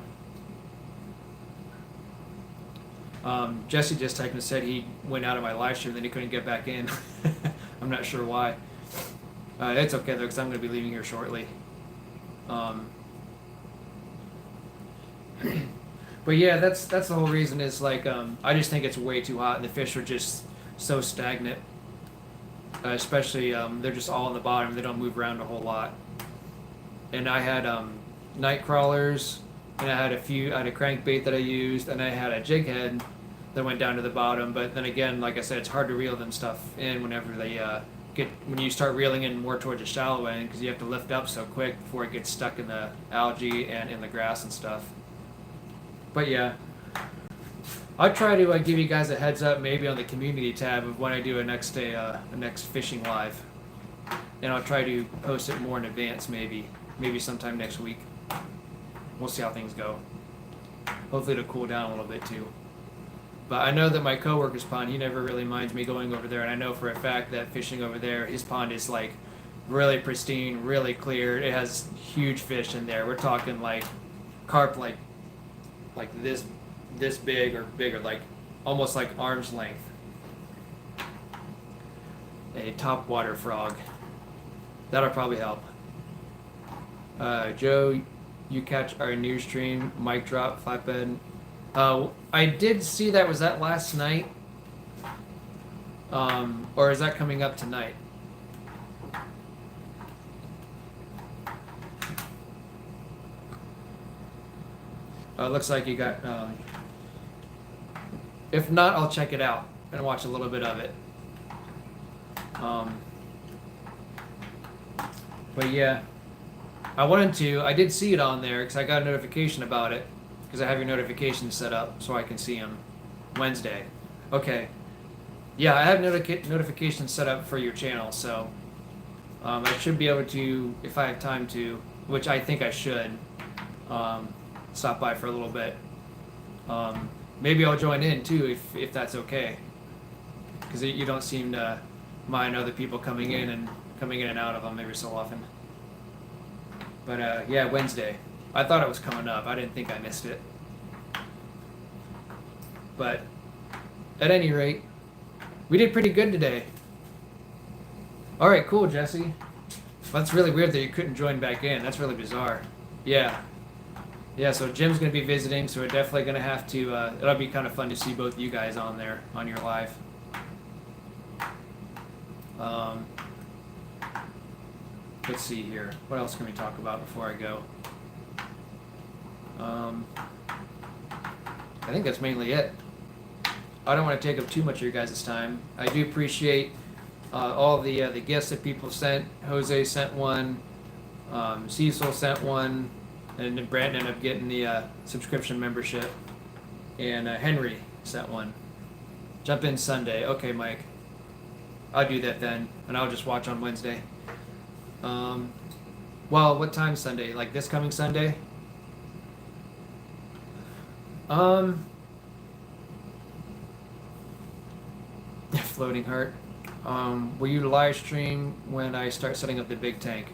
Jesse just typed and said he went out of my live stream, then he couldn't get back in. I'm not sure why. It's okay though, because I'm going to be leaving here shortly. But yeah, that's the whole reason. Is like I just think it's way too hot, and the fish are just so stagnant. Especially they're just all on the bottom. They don't move around a whole lot. And I had night crawlers. And I had a crankbait that I used, and I had a jig head that went down to the bottom. But then again, like I said, it's hard to reel them stuff in whenever they when you start reeling in more towards the shallow end, because you have to lift up so quick before it gets stuck in the algae and in the grass and stuff. But yeah, I'll try to give you guys a heads up maybe on the community tab of when I do a next fishing live, and I'll try to post it more in advance maybe sometime next week. We'll see how things go. Hopefully it'll cool down a little bit too. But I know that my coworker's pond, he never really minds me going over there, and I know for a fact that fishing over there, his pond is like really pristine, really clear. It has huge fish in there. We're talking like carp like this big or bigger, like almost like arm's length. A topwater frog. That'll probably help. Joe, you catch our new stream, mic drop, flatbed. I did see that. Was that last night? Or is that coming up tonight? It looks like you got. If not, I'll check it out and watch a little bit of it. But yeah. I did see it on there because I got a notification about it, because I have your notifications set up so I can see them Wednesday. Okay. Yeah, I have notifications set up for your channel, so I should be able to, if I have time to, which I think I should, stop by for a little bit. Maybe I'll join in too if that's okay, because you don't seem to mind other people coming in and out of them every so often. But yeah, Wednesday. I thought it was coming up. I didn't think I missed it. But at any rate, we did pretty good today. All right, cool, Jesse. Well, that's really weird that you couldn't join back in. That's really bizarre. Yeah. Yeah, so Jim's going to be visiting, so we're definitely going to have to... it'll be kind of fun to see both you guys on there, on your live. Let's see here. What else can we talk about before I go? I think that's mainly it. I don't want to take up too much of your guys' time. I do appreciate all the gifts that people sent. Jose sent one. Cecil sent one. And then Brandon ended up getting the subscription membership. And Henry sent one. Jump in Sunday. Okay, Mike. I'll do that then. And I'll just watch on Wednesday. Well, what time Sunday? Like this coming Sunday? Floating heart. Will you live stream when I start setting up the big tank?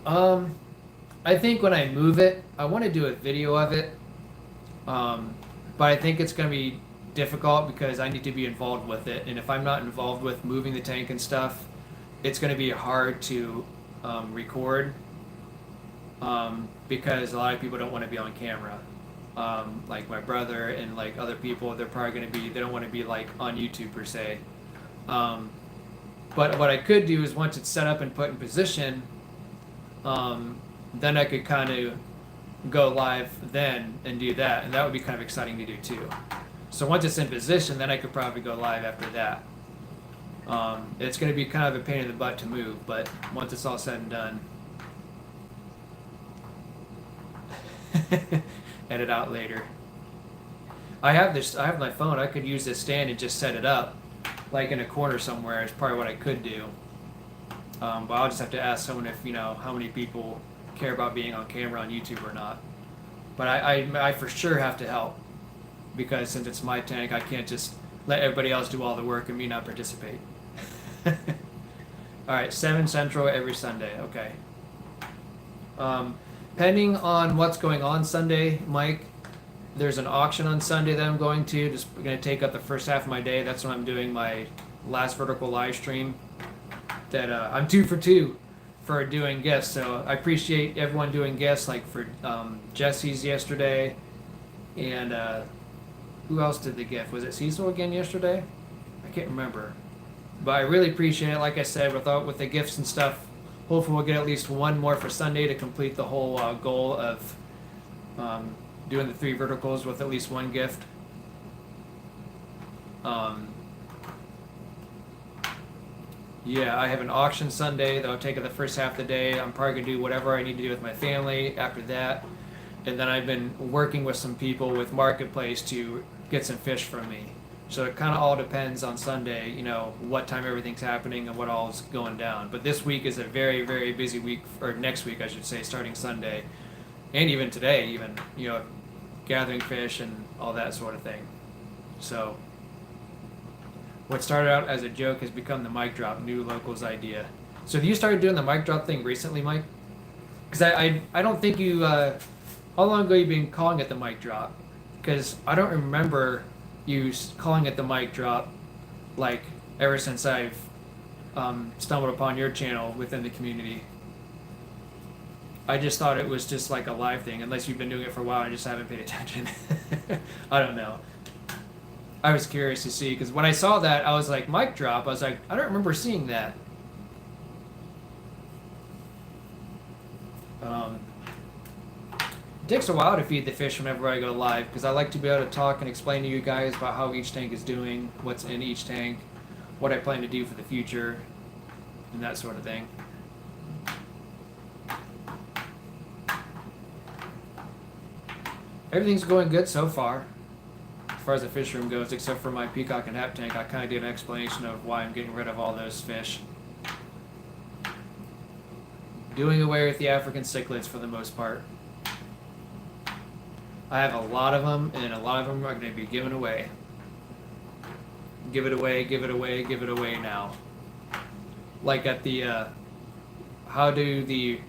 Um, I think when I move it, I want to do a video of it. Um, but I think it's going to be difficult because I need to be involved with it. And if I'm not involved with moving the tank and stuff, it's going to be hard to record because a lot of people don't want to be on camera. Like my brother and like other people, they're probably going to be, they don't want to be like on YouTube per se. Um, but what I could do is once it's set up and put in position, then I could kind of go live then and do that, and that would be kind of exciting to do too. So once it's in position, then I could probably go live after that. It's going to be kind of a pain in the butt to move, but once it's all said and done, edit out later. I have this. I have my phone. I could use this stand and just set it up, like in a corner somewhere. Is probably what I could do. But I'll just have to ask someone if how many people care about being on camera on YouTube or not. But I for sure have to help because since it's my tank, I can't just let everybody else do all the work and me not participate. All right, 7 Central every Sunday. Okay. Depending on what's going on Sunday, Mike, there's an auction on Sunday that I'm going to. Just going to take up the first half of my day. That's when I'm doing my last vertical live stream. That I'm 2 for 2 for doing gifts. So I appreciate everyone doing gifts, like for Jesse's yesterday, and who else did the gift? Was it Cecil again yesterday? I can't remember, but I really appreciate it. Like I said, with the gifts and stuff, hopefully we'll get at least one more for Sunday to complete the whole goal of doing the 3 verticals with at least one gift. Yeah, I have an auction Sunday that'll take up the first half of the day. I'm probably gonna do whatever I need to do with my family after that. And then I've been working with some people with Marketplace to get some fish from me. So it kind of all depends on Sunday, what time everything's happening and what all is going down. But this week is a very, very busy week, or next week, I should say, starting Sunday. And even today, gathering fish and all that sort of thing. So what started out as a joke has become the mic drop, new locals idea. So have you started doing the mic drop thing recently, Mike? Because I don't think you, how long ago you been calling it the mic drop? Because I don't remember you calling it the mic drop, like ever since I've stumbled upon your channel within the community. I just thought it was just like a live thing, unless you've been doing it for a while and I just haven't paid attention. I don't know. I was curious to see, because when I saw that, I was like, mic drop. I was like, I don't remember seeing that. It takes a while to feed the fish whenever I go live, because I like to be able to talk and explain to you guys about how each tank is doing, what's in each tank, what I plan to do for the future, and that sort of thing. Everything's going good so far. As far as the fish room goes, except for my peacock and hap tank, I kind of did an explanation of why I'm getting rid of all those fish. Doing away with the African cichlids for the most part. I have a lot of them, and a lot of them are going to be given away. Give it away, give it away, give it away now. Like at the, how do the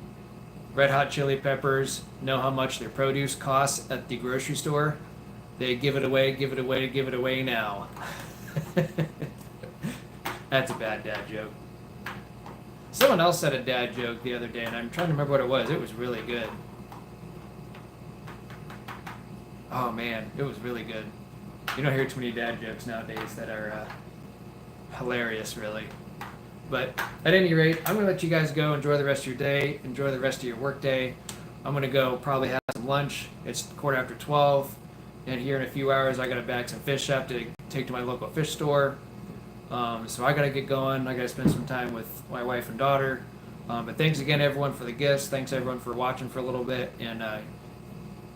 Red Hot Chili Peppers know how much their produce costs at the grocery store? They give it away, give it away, give it away now. That's a bad dad joke. Someone else said a dad joke the other day, and I'm trying to remember what it was. It was really good. Oh man, it was really good. You don't hear too many dad jokes nowadays that are hilarious, really. But at any rate, I'm going to let you guys go. Enjoy the rest of your day. Enjoy the rest of your work day. I'm going to go probably have some lunch. It's 12:15. And here in a few hours, I got to bag some fish up to take to my local fish store. So I got to get going. I got to spend some time with my wife and daughter. But thanks again, everyone, for the gifts. Thanks, everyone, for watching for a little bit and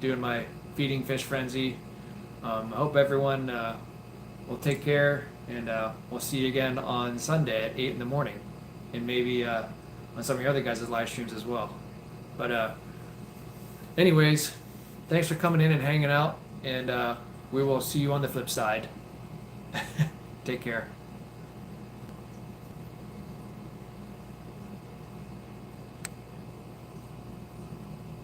doing my feeding fish frenzy. I hope everyone will take care, and we'll see you again on Sunday at 8 in the morning, and maybe on some of your other guys' live streams as well. But anyways, thanks for coming in and hanging out, and we will see you on the flip side. Take care.